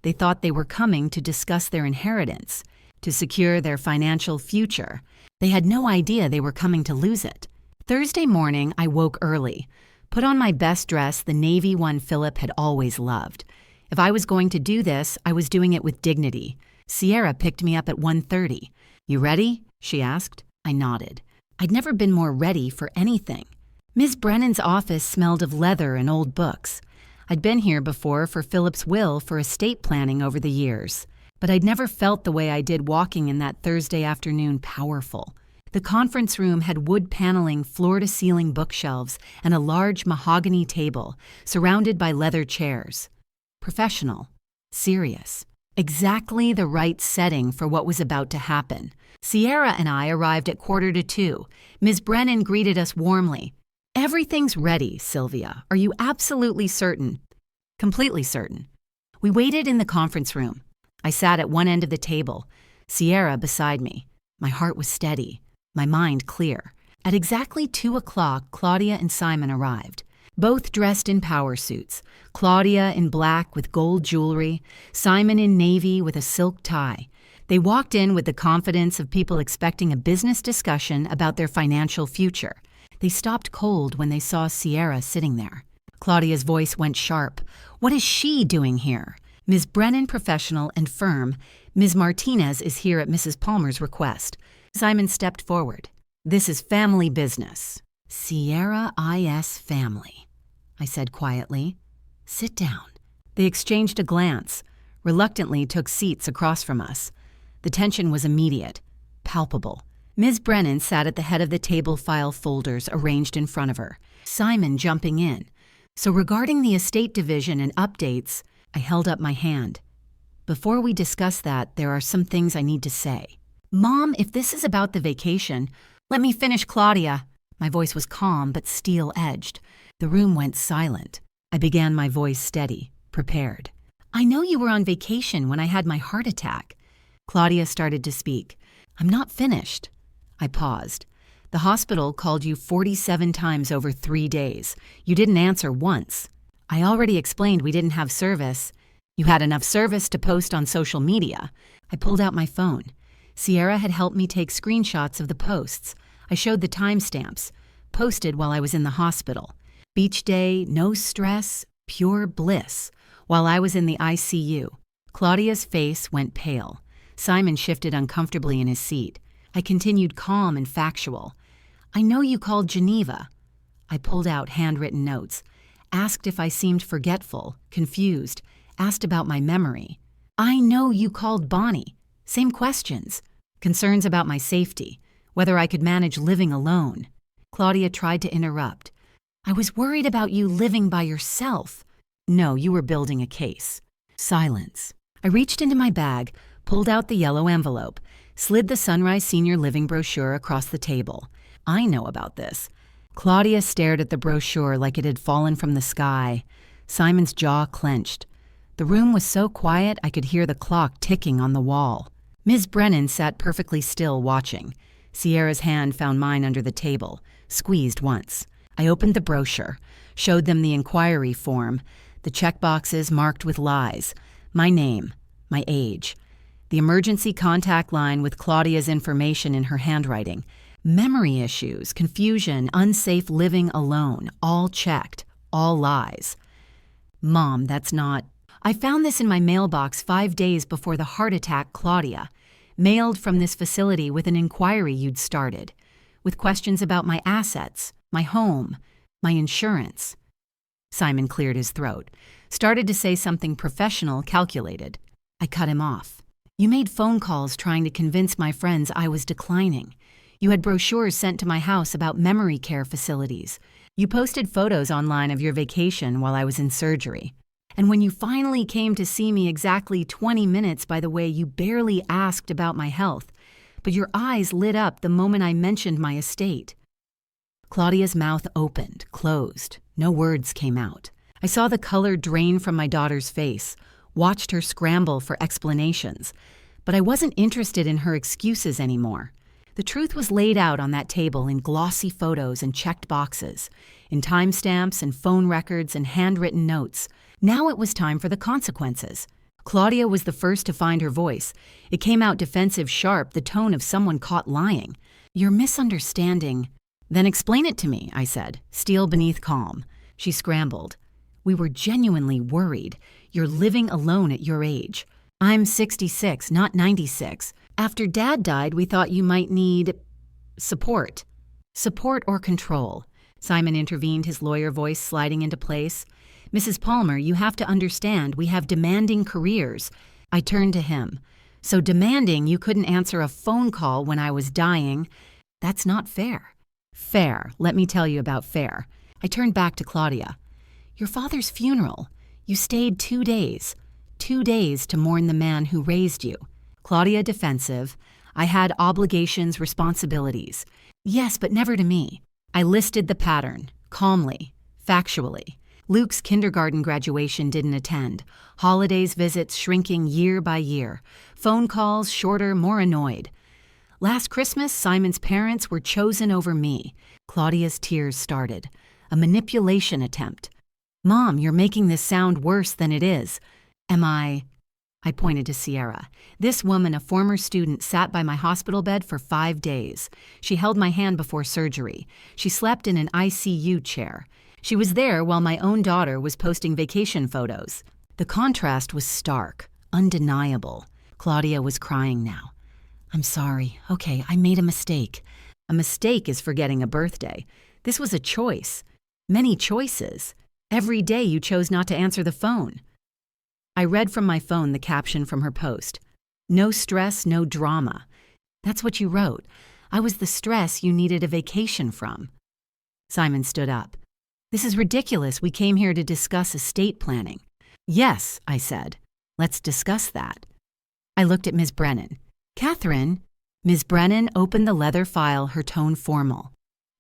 They thought they were coming to discuss their inheritance, to secure their financial future. They had no idea they were coming to lose it. Thursday morning, I woke early. Put on my best dress, the navy one Philip had always loved. If I was going to do this, I was doing it with dignity. Sierra picked me up at 1:30. "You ready?" she asked. I nodded. I'd never been more ready for anything. Ms. Brennan's office smelled of leather and old books. I'd been here before for Philip's will for estate planning over the years, but I'd never felt the way I did walking in that Thursday afternoon powerful. The conference room had wood paneling, floor-to-ceiling bookshelves, and a large mahogany table surrounded by leather chairs. Professional, serious, exactly the right setting for what was about to happen. Sierra and I arrived at 1:45. Ms. Brennan greeted us warmly. "Everything's ready, Sylvia. Are you absolutely certain?" "Completely certain." We waited in the conference room. I sat at one end of the table, Sierra beside me. My heart was steady, my mind clear. At exactly 2:00, Claudia and Simon arrived, both dressed in power suits, Claudia in black with gold jewelry, Simon in navy with a silk tie. They walked in with the confidence of people expecting a business discussion about their financial future. They stopped cold when they saw Sierra sitting there. Claudia's voice went sharp. "What is she doing here?" "Ms. Brennan, professional and firm. Ms. Martinez is here at Mrs. Palmer's request." Simon stepped forward. "This is family business." "Sierra I.S. family," I said quietly. "Sit down." They exchanged a glance, reluctantly took seats across from us. The tension was immediate, palpable. Ms. Brennan sat at the head of the table, file folders arranged in front of her, Simon jumping in. "So regarding the estate division and updates," I held up my hand. "Before we discuss that, there are some things I need to say." "Mom, if this is about the vacation, let me finish, Claudia." My voice was calm but steel-edged. The room went silent. I began my voice steady, prepared. "I know you were on vacation when I had my heart attack." Claudia started to speak. "I'm not finished." I paused. "The hospital called you 47 times over 3 days. You didn't answer once. I already explained we didn't have service. You had enough service to post on social media." I pulled out my phone. Sierra had helped me take screenshots of the posts. I showed the timestamps. Posted while I was in the hospital. Beach day, no stress, pure bliss. While I was in the ICU. Claudia's face went pale. Simon shifted uncomfortably in his seat. I continued calm and factual. "I know you called Geneva." I pulled out handwritten notes. Asked if I seemed forgetful, confused. Asked about my memory. "I know you called Bonnie." Same questions. Concerns about my safety. Whether I could manage living alone. Claudia tried to interrupt. "I was worried about you living by yourself." "No, you were building a case." Silence. I reached into my bag, pulled out the yellow envelope, slid the Sunrise Senior Living brochure across the table. "I know about this." Claudia stared at the brochure like it had fallen from the sky. Simon's jaw clenched. The room was so quiet I could hear the clock ticking on the wall. Ms. Brennan sat perfectly still watching. Sierra's hand found mine under the table, squeezed once. I opened the brochure, showed them the inquiry form, the checkboxes marked with lies, my name, my age, the emergency contact line with Claudia's information in her handwriting, memory issues, confusion, unsafe living alone, all checked, all lies. "Mom, that's not..." "I found this in my mailbox 5 days before the heart attack, Claudia. Mailed from this facility with an inquiry you'd started, with questions about my assets, my home, my insurance." Simon cleared his throat, started to say something professional, calculated. I cut him off. "You made phone calls trying to convince my friends I was declining. You had brochures sent to my house about memory care facilities. You posted photos online of your vacation while I was in surgery. And when you finally came to see me exactly 20 minutes, by the way, you barely asked about my health, but your eyes lit up the moment I mentioned my estate." Claudia's mouth opened, closed. No words came out. I saw the color drain from my daughter's face, watched her scramble for explanations, but I wasn't interested in her excuses anymore. The truth was laid out on that table in glossy photos and checked boxes, in timestamps and phone records and handwritten notes. Now it was time for the consequences. Claudia was the first to find her voice. It came out defensive, sharp, the tone of someone caught lying. "You're misunderstanding." "Then explain it to me," I said, steel beneath calm. She scrambled. "We were genuinely worried. You're living alone at your age. I'm 66, not 96. After Dad died, we thought you might need support." "Support or control?" Simon intervened, his lawyer voice sliding into place. "Mrs. Palmer, you have to understand, we have demanding careers." I turned to him. "So demanding you couldn't answer a phone call when I was dying." That's not fair. Fair. Let me tell you about fair. I turned back to Claudia. Your father's funeral. You stayed 2 days. 2 days to mourn the man who raised you. Claudia defensive. I had obligations, responsibilities. Yes, but never to me. I listed the pattern, calmly, factually. Luke's kindergarten graduation didn't attend. Holidays visits shrinking year by year. Phone calls shorter, more annoyed. Last Christmas, Simon's parents were chosen over me. Claudia's tears started. A manipulation attempt. Mom, you're making this sound worse than it is. Am I pointed to Sierra. This woman, a former student, sat by my hospital bed for 5 days. She held my hand before surgery. She slept in an ICU chair. She was there while my own daughter was posting vacation photos. The contrast was stark, undeniable. Claudia was crying now. I'm sorry. Okay, I made a mistake. A mistake is forgetting a birthday. This was a choice. Many choices. Every day you chose not to answer the phone. I read from my phone the caption from her post. No stress, no drama. That's what you wrote. I was the stress you needed a vacation from. Simon stood up. This is ridiculous. We came here to discuss estate planning. Yes, I said. Let's discuss that. I looked at Ms. Brennan. Catherine. Ms. Brennan opened the leather file, her tone formal.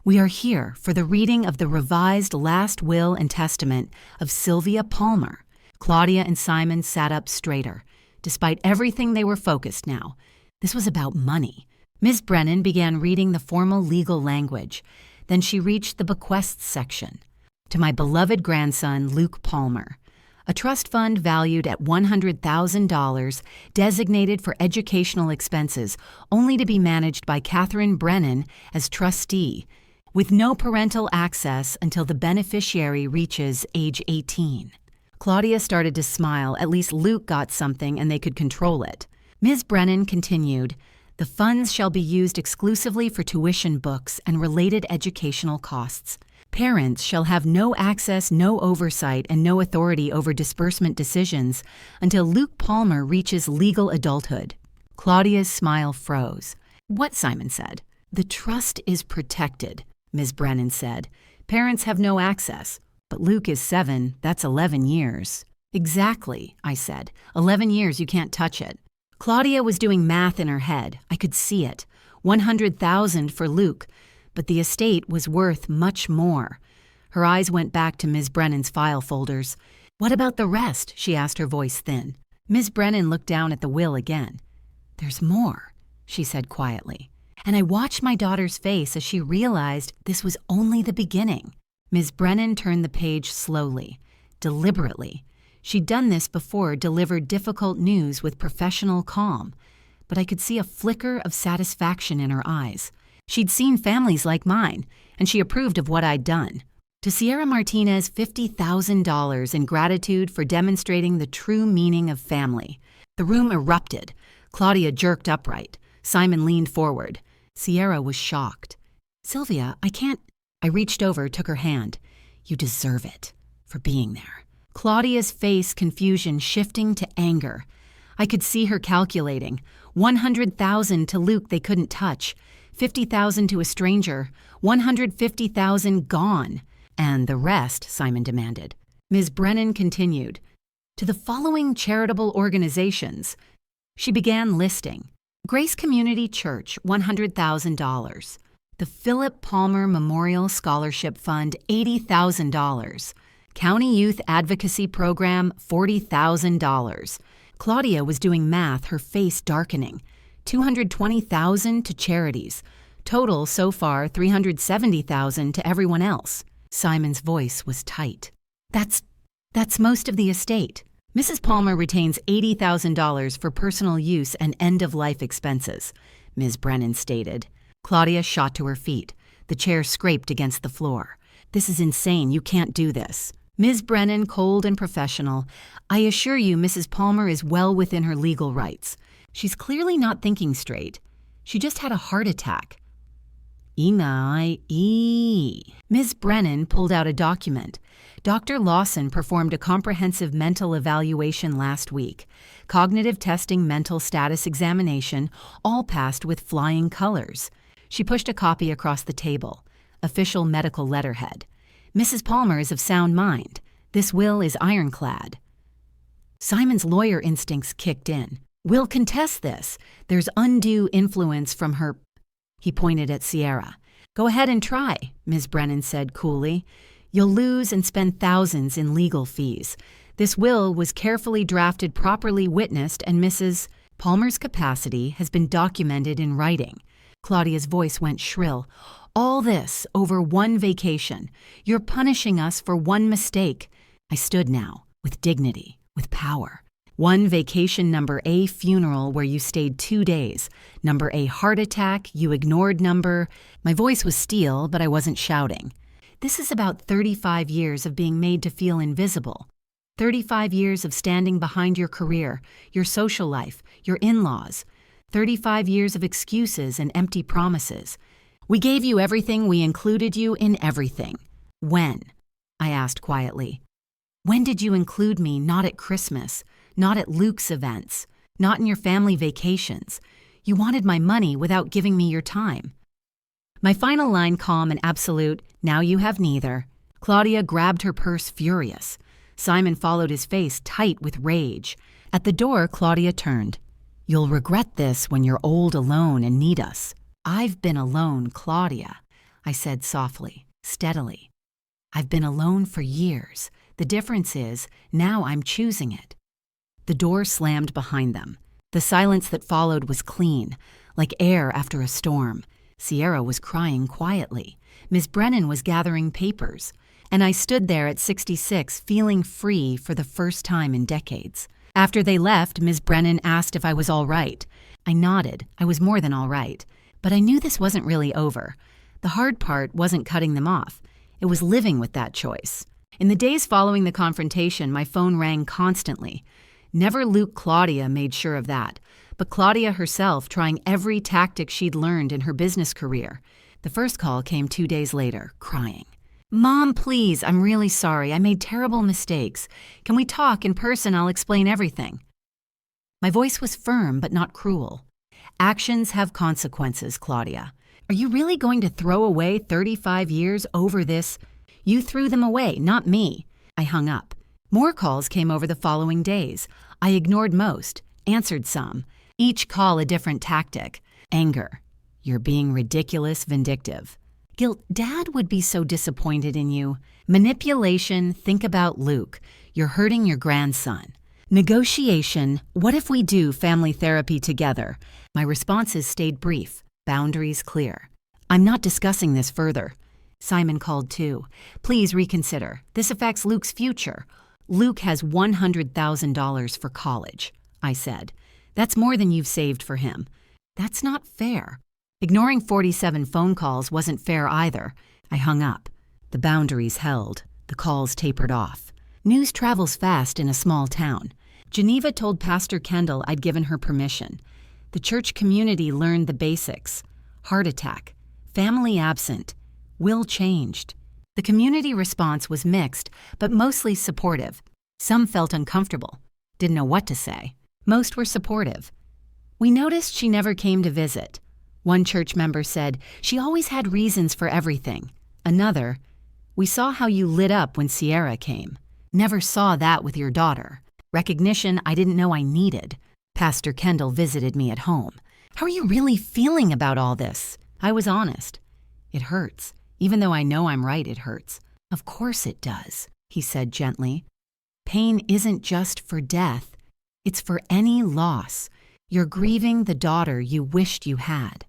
We are here for the reading of the revised last will and testament of Sylvia Palmer. Claudia and Simon sat up straighter. Despite everything, they were focused now. This was about money. Ms. Brennan began reading the formal legal language. Then she reached the bequests section. To my beloved grandson, Luke Palmer. A trust fund valued at $100,000, designated for educational expenses, only to be managed by Catherine Brennan as trustee, with no parental access until the beneficiary reaches age 18. Claudia started to smile. At least Luke got something and they could control it. Ms. Brennan continued, the funds shall be used exclusively for tuition books and related educational costs. Parents shall have no access, no oversight, and no authority over disbursement decisions until Luke Palmer reaches legal adulthood. Claudia's smile froze. What? Simon said. The trust is protected, Ms. Brennan said. Parents have no access. But Luke is 7, that's 11 years. Exactly, I said. 11 years, you can't touch it. Claudia was doing math in her head. I could see it. $100,000 for Luke, but the estate was worth much more. Her eyes went back to Ms. Brennan's file folders. What about the rest? She asked, her voice thin. Ms. Brennan looked down at the will again. There's more, she said quietly. And I watched my daughter's face as she realized this was only the beginning. Ms. Brennan turned the page slowly, deliberately. She'd done this before, delivered difficult news with professional calm, but I could see a flicker of satisfaction in her eyes. She'd seen families like mine, and she approved of what I'd done. To Sierra Martinez, $50,000 in gratitude for demonstrating the true meaning of family. The room erupted. Claudia jerked upright. Simon leaned forward. Sierra was shocked. Sylvia, I can't... I reached over, took her hand. You deserve it, for being there. Claudia's face, confusion shifting to anger. I could see her calculating. $100,000 to Luke they couldn't touch. $50,000 to a stranger. $150,000 gone. And the rest, Simon demanded. Ms. Brennan continued. To the following charitable organizations. She began listing. Grace Community Church, $100,000. The Philip Palmer Memorial Scholarship Fund, $80,000. County Youth Advocacy Program, $40,000. Claudia was doing math, her face darkening. $220,000 to charities. Total so far, $370,000 to everyone else. Simon's voice was tight. That's most of the estate. Mrs. Palmer retains $80,000 for personal use and end-of-life expenses, Ms. Brennan stated. Claudia shot to her feet. The chair scraped against the floor. This is insane. You can't do this. Ms. Brennan, cold and professional, I assure you Mrs. Palmer is well within her legal rights. She's clearly not thinking straight. She just had a heart attack. Ms. Brennan pulled out a document. Dr. Lawson performed a comprehensive mental evaluation last week. Cognitive testing, mental status examination, all passed with flying colors. She pushed a copy across the table. Official medical letterhead. Mrs. Palmer is of sound mind. This will is ironclad. Simon's lawyer instincts kicked in. We'll contest this. There's undue influence from her. He pointed at Sierra. Go ahead and try, Ms. Brennan said coolly. You'll lose and spend thousands in legal fees. This will was carefully drafted, properly witnessed, and Mrs. Palmer's capacity has been documented in writing. Claudia's voice went shrill. All this over one vacation. You're punishing us for one mistake. I stood now, with dignity, with power. One vacation, number A funeral where you stayed 2 days. Number A heart attack, you ignored number. My voice was steel, but I wasn't shouting. This is about 35 years of being made to feel invisible. 35 years of standing behind your career, your social life, your in-laws. 35 years of excuses and empty promises. We gave you everything, we included you in everything. When? I asked quietly. When did you include me not at Christmas? Not at Luke's events, not in your family vacations. You wanted my money without giving me your time. My final line calm and absolute, now you have neither. Claudia grabbed her purse furious. Simon followed his face tight with rage. At the door, Claudia turned. You'll regret this when you're old alone and need us. I've been alone, Claudia, I said softly, steadily. I've been alone for years. The difference is, now I'm choosing it. The door slammed behind them. The silence that followed was clean, like air after a storm. Sierra was crying quietly. Miss Brennan was gathering papers. And I stood there at 66 feeling free for the first time in decades. After they left, Miss Brennan asked if I was all right. I nodded. I was more than all right. But I knew this wasn't really over. The hard part wasn't cutting them off. It was living with that choice. In the days following the confrontation, my phone rang constantly. Never Luke Claudia made sure of that, but Claudia herself trying every tactic she'd learned in her business career. The first call came 2 days later, crying. Mom, please, I'm really sorry. I made terrible mistakes. Can we talk in person? I'll explain everything. My voice was firm but not cruel. Actions have consequences, Claudia. Are you really going to throw away 35 years over this? You threw them away, not me. I hung up. More calls came over the following days. I ignored most, answered some. Each call a different tactic. Anger. You're being ridiculous, vindictive. Guilt. Dad would be so disappointed in you. Manipulation. Think about Luke. You're hurting your grandson. Negotiation. What if we do family therapy together? My responses stayed brief. Boundaries clear. I'm not discussing this further. Simon called too. Please reconsider. This affects Luke's future. Luke has $100,000 for college, I said. That's more than you've saved for him. That's not fair. Ignoring 47 phone calls wasn't fair either. I hung up. The boundaries held. The calls tapered off. News travels fast in a small town. Geneva told Pastor Kendall I'd given her permission. The church community learned the basics. Heart attack. Family absent. Will changed. The community response was mixed, but mostly supportive. Some felt uncomfortable, didn't know what to say. Most were supportive. We noticed she never came to visit. One church member said, she always had reasons for everything. Another, we saw how you lit up when Sierra came. Never saw that with your daughter. Recognition I didn't know I needed. Pastor Kendall visited me at home. How are you really feeling about all this? I was honest. It hurts. Even though I know I'm right, it hurts. Of course it does, he said gently. Pain isn't just for death. It's for any loss. You're grieving the daughter you wished you had.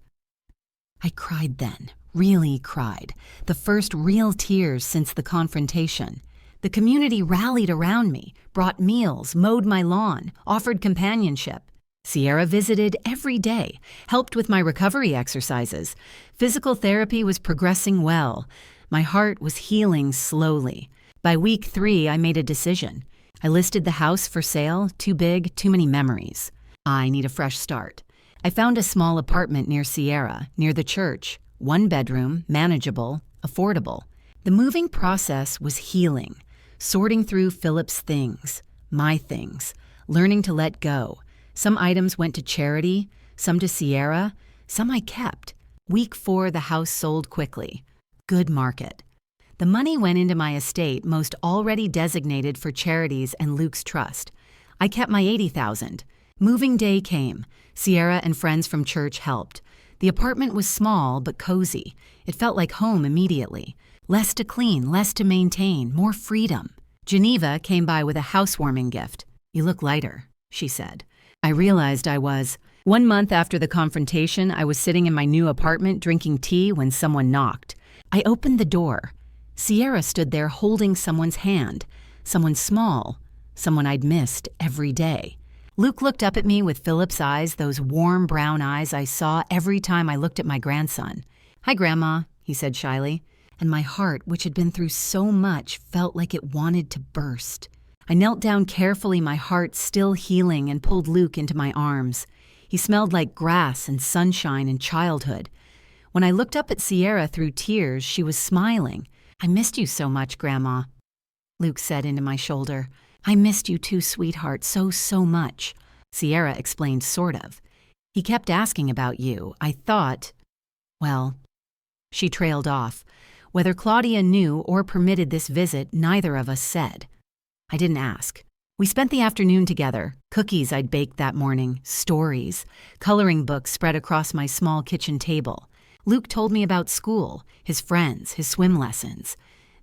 I cried then, really cried. The first real tears since the confrontation. The community rallied around me, brought meals, mowed my lawn, offered companionship. Sierra visited every day, helped with my recovery exercises. Physical therapy was progressing well. My heart was healing slowly. By week 3, I made a decision. I listed the house for sale, too big, too many memories. I need a fresh start. I found a small apartment near Sierra, near the church. 1 bedroom, manageable, affordable. The moving process was healing, sorting through Philip's things, my things, learning to let go. Some items went to charity, some to Sierra, some I kept. Week 4, the house sold quickly. Good market. The money went into my estate, most already designated for charities and Luke's trust. I kept my $80,000. Moving day came. Sierra and friends from church helped. The apartment was small but cozy. It felt like home immediately. Less to clean, less to maintain, more freedom. Geneva came by with a housewarming gift. "You look lighter," she said. I realized I was. 1 month after the confrontation, I was sitting in my new apartment drinking tea when someone knocked. I opened the door. Sierra stood there holding someone's hand. Someone small. Someone I'd missed every day. Luke looked up at me with Philip's eyes, those warm brown eyes I saw every time I looked at my grandson. "Hi, Grandma," he said shyly, and my heart, which had been through so much, felt like it wanted to burst. I knelt down carefully, my heart still healing, and pulled Luke into my arms. He smelled like grass and sunshine and childhood. When I looked up at Sierra through tears, she was smiling. "I missed you so much, Grandma," Luke said into my shoulder. "I missed you too, sweetheart, so much." Sierra explained, sort of. "He kept asking about you. I thought, well..." She trailed off. Whether Claudia knew or permitted this visit, neither of us said. I didn't ask. We spent the afternoon together. Cookies I'd baked that morning, stories, coloring books spread across my small kitchen table. Luke told me about school, his friends, his swim lessons.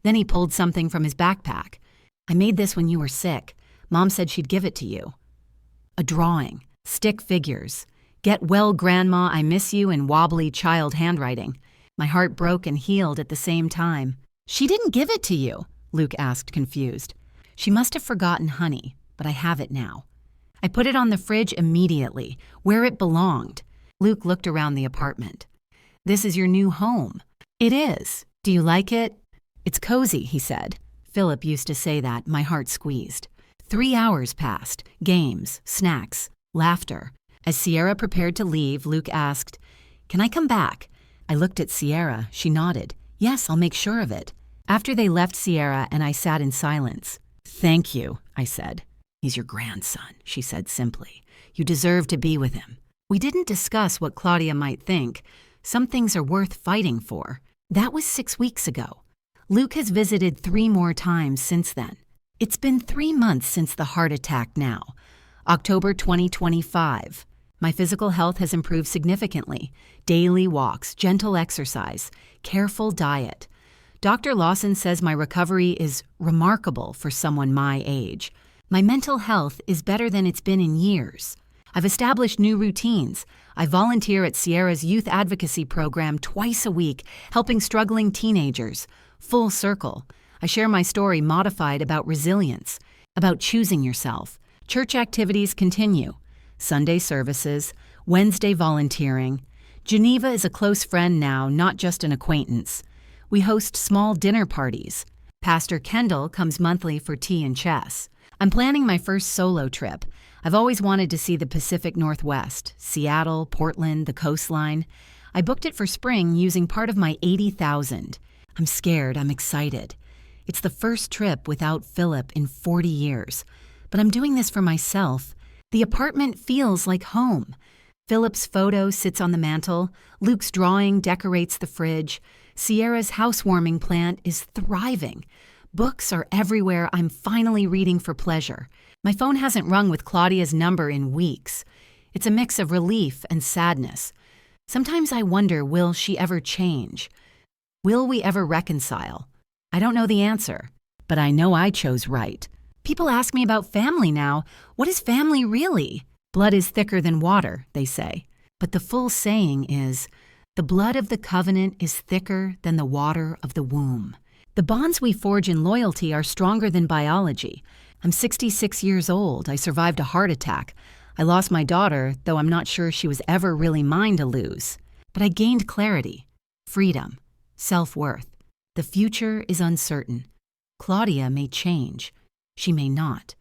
Then he pulled something from his backpack. "I made this when you were sick. Mom said she'd give it to you." A drawing, stick figures. "Get well, Grandma, I miss you," in wobbly child handwriting. My heart broke and healed at the same time. "She didn't give it to you?" Luke asked, confused. "She must have forgotten, honey, but I have it now." I put it on the fridge immediately, where it belonged. Luke looked around the apartment. "This is your new home." "It is. Do you like it?" "It's cozy," he said. Philip used to say that, my heart squeezed. 3 hours passed. Games, snacks, laughter. As Sierra prepared to leave, Luke asked, "Can I come back?" I looked at Sierra. She nodded. "Yes, I'll make sure of it." After they left Sierra and I sat in silence. "Thank you," I said. "He's your grandson," she said simply. "You deserve to be with him." We didn't discuss what Claudia might think. Some things are worth fighting for. That was 6 weeks ago. Luke has visited 3 more times since then. It's been 3 months since the heart attack now. October 2025. My physical health has improved significantly. Daily walks, gentle exercise, careful diet. Dr. Lawson says my recovery is remarkable for someone my age. My mental health is better than it's been in years. I've established new routines. I volunteer at Sierra's youth advocacy program twice a week, helping struggling teenagers. Full circle. I share my story modified about resilience, about choosing yourself. Church activities continue. Sunday services, Wednesday volunteering. Geneva is a close friend now, not just an acquaintance. We host small dinner parties. Pastor Kendall comes monthly for tea and chess. I'm planning my first solo trip. I've always wanted to see the Pacific Northwest, Seattle, Portland, the coastline. I booked it for spring using part of my $80,000. I'm scared, I'm excited. It's the first trip without Philip in 40 years. But I'm doing this for myself. The apartment feels like home. Philip's photo sits on the mantel. Luke's drawing decorates the fridge. Sierra's housewarming plant is thriving. Books are everywhere. I'm finally reading for pleasure. My phone hasn't rung with Claudia's number in weeks. It's a mix of relief and sadness. Sometimes I wonder, will she ever change? Will we ever reconcile? I don't know the answer, but I know I chose right. People ask me about family now. What is family really? Blood is thicker than water, they say. But the full saying is, the blood of the covenant is thicker than the water of the womb. The bonds we forge in loyalty are stronger than biology. I'm 66 years old. I survived a heart attack. I lost my daughter, though I'm not sure she was ever really mine to lose. But I gained clarity, freedom, self-worth. The future is uncertain. Claudia may change. She may not.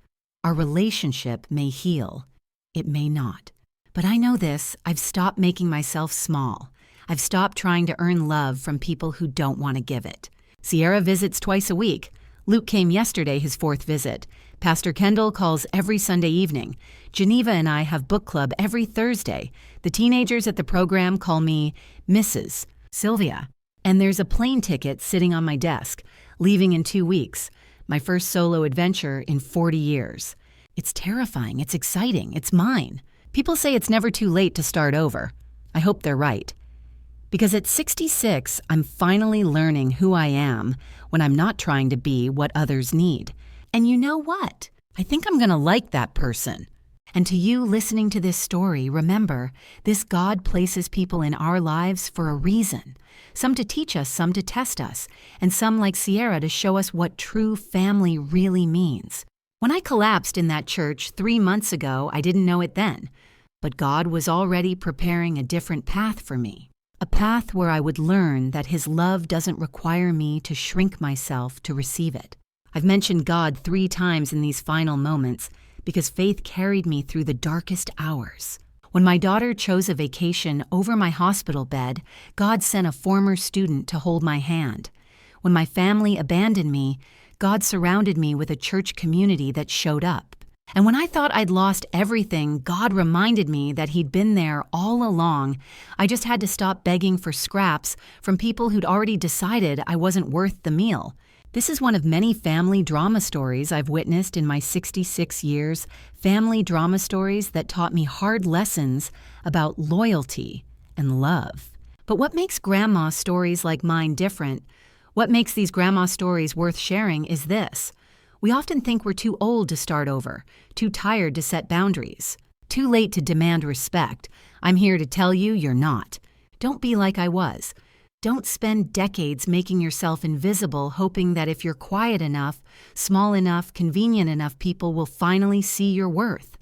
Our relationship may heal. It may not. But I know this, I've stopped making myself small. I've stopped trying to earn love from people who don't want to give it. Sierra visits twice a week. Luke came yesterday, his 4th visit. Pastor Kendall calls every Sunday evening. Geneva and I have book club every Thursday. The teenagers at the program call me Mrs. Sylvia. And there's a plane ticket sitting on my desk, leaving in 2 weeks. My first solo adventure in 40 years. It's terrifying, it's exciting, it's mine. People say it's never too late to start over. I hope they're right. Because at 66, I'm finally learning who I am when I'm not trying to be what others need. And you know what? I think I'm gonna like that person. And to you listening to this story, remember, this God places people in our lives for a reason. Some to teach us, some to test us, and some like Sierra to show us what true family really means. When I collapsed in that church 3 months ago, I didn't know it then, but God was already preparing a different path for me. A path where I would learn that His love doesn't require me to shrink myself to receive it. I've mentioned God 3 times in these final moments because faith carried me through the darkest hours. When my daughter chose a vacation over my hospital bed, God sent a former student to hold my hand. When my family abandoned me, God surrounded me with a church community that showed up. And when I thought I'd lost everything, God reminded me that He'd been there all along. I just had to stop begging for scraps from people who'd already decided I wasn't worth the meal. This is one of many family drama stories I've witnessed in my 66 years, family drama stories that taught me hard lessons about loyalty and love. But what makes grandma stories like mine different? What makes these grandma stories worth sharing is this. We often think we're too old to start over, too tired to set boundaries, too late to demand respect. I'm here to tell you you're not. Don't be like I was. Don't spend decades making yourself invisible, hoping that if you're quiet enough, small enough, convenient enough, people will finally see your worth.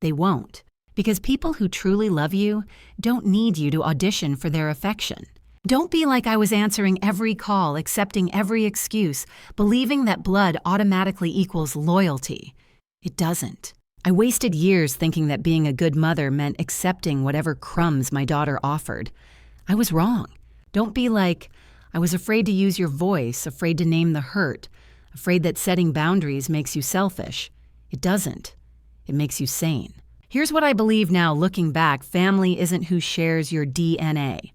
They won't, because people who truly love you don't need you to audition for their affection. Don't be like I was answering every call, accepting every excuse, believing that blood automatically equals loyalty. It doesn't. I wasted years thinking that being a good mother meant accepting whatever crumbs my daughter offered. I was wrong. Don't be like, I was afraid to use your voice, afraid to name the hurt, afraid that setting boundaries makes you selfish. It doesn't. It makes you sane. Here's what I believe now, looking back. Family isn't who shares your DNA.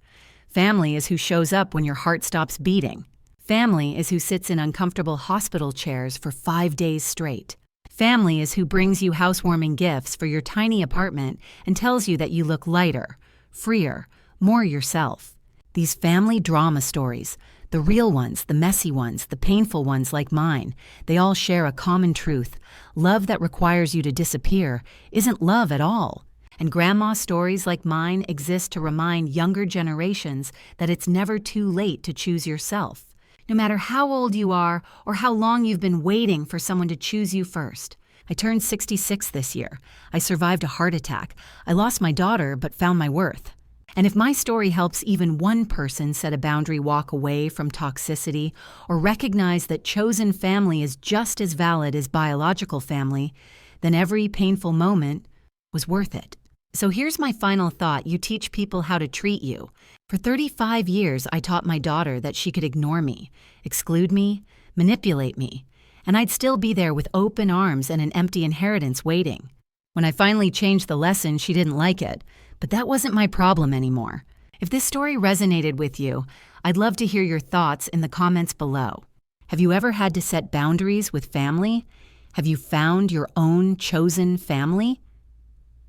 Family is who shows up when your heart stops beating. Family is who sits in uncomfortable hospital chairs for 5 days straight. Family is who brings you housewarming gifts for your tiny apartment and tells you that you look lighter, freer, more yourself. These family drama stories, the real ones, the messy ones, the painful ones like mine, they all share a common truth. Love that requires you to disappear isn't love at all. And grandma stories like mine exist to remind younger generations that it's never too late to choose yourself. No matter how old you are or how long you've been waiting for someone to choose you first. I turned 66 this year. I survived a heart attack. I lost my daughter but found my worth. And if my story helps even one person set a boundary, walk away from toxicity, or recognize that chosen family is just as valid as biological family, then every painful moment was worth it. So here's my final thought. You teach people how to treat you. For 35 years, I taught my daughter that she could ignore me, exclude me, manipulate me, and I'd still be there with open arms and an empty inheritance waiting. When I finally changed the lesson, she didn't like it. But that wasn't my problem anymore. If this story resonated with you, I'd love to hear your thoughts in the comments below. Have you ever had to set boundaries with family? Have you found your own chosen family?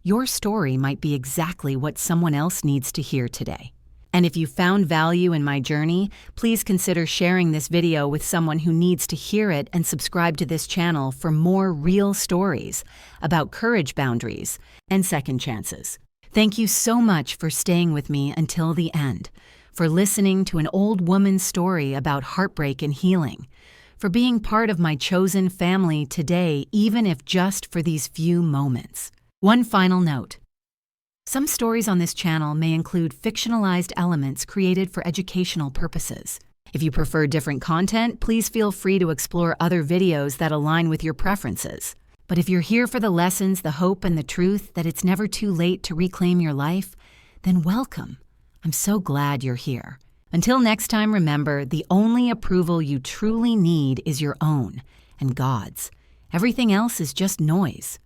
Your story might be exactly what someone else needs to hear today. And if you found value in my journey, please consider sharing this video with someone who needs to hear it and subscribe to this channel for more real stories about courage, boundaries, and second chances. Thank you so much for staying with me until the end, for listening to an old woman's story about heartbreak and healing, for being part of my chosen family today, even if just for these few moments. One final note. Some stories on this channel may include fictionalized elements created for educational purposes. If you prefer different content, please feel free to explore other videos that align with your preferences. But if you're here for the lessons, the hope, and the truth that it's never too late to reclaim your life, then welcome. I'm so glad you're here. Until next time, remember, the only approval you truly need is your own and God's. Everything else is just noise.